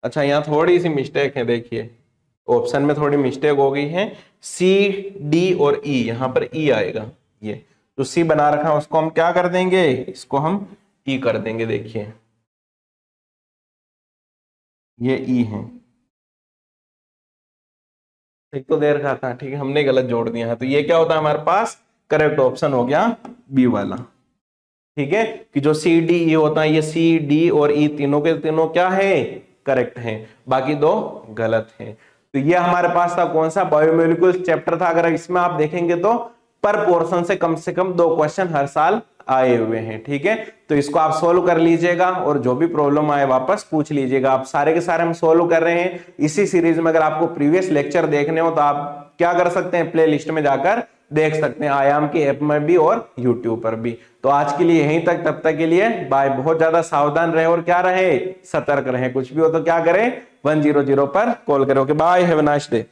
अच्छा, यहाँ थोड़ी सी मिस्टेक है, देखिए ऑप्शन में थोड़ी मिस्टेक हो गई है, सी डी और ई, यहाँ पर ई आएगा। ये जो सी बना रखा है उसको हम क्या कर देंगे, इसको हम ई कर देंगे। देखिए ये ई है, एक तो दे रखा था, ठीक है, हमने गलत जोड़ दिया है, तो ये क्या होता है हमारे पास, करेक्ट ऑप्शन हो गया बी वाला। ठीक है, कि जो सी डी ई होता है, ये सी डी और ई तीनों के तीनों क्या है, करेक्ट हैं, बाकी दो गलत हैं। तो ये हमारे पास था कौन सा, बायोमोलिक्यूल्स चैप्टर था। अगर इसमें आप देखेंगे तो पर पोर्शन से कम 2 क्वेश्चन हर साल आए हुए हैं। ठीक है, तो इसको आप सोल्व कर लीजिएगा और जो भी प्रॉब्लम आए वापस पूछ लीजिएगा। आप सारे के सारे हम सोल्व कर रहे हैं इसी सीरीज में। अगर आपको प्रीवियस लेक्चर देखने हो तो आप क्या कर सकते हैं, प्ले लिस्ट में जाकर देख सकते हैं, आयाम की ऐप में भी और यूट्यूब पर भी। तो आज के लिए यहीं तक, तब तक के लिए बाय। बहुत ज्यादा सावधान रहे और क्या रहे, सतर्क रहे। कुछ भी हो तो क्या करें, 100 पर कॉल करें। Okay bye, have a nice day.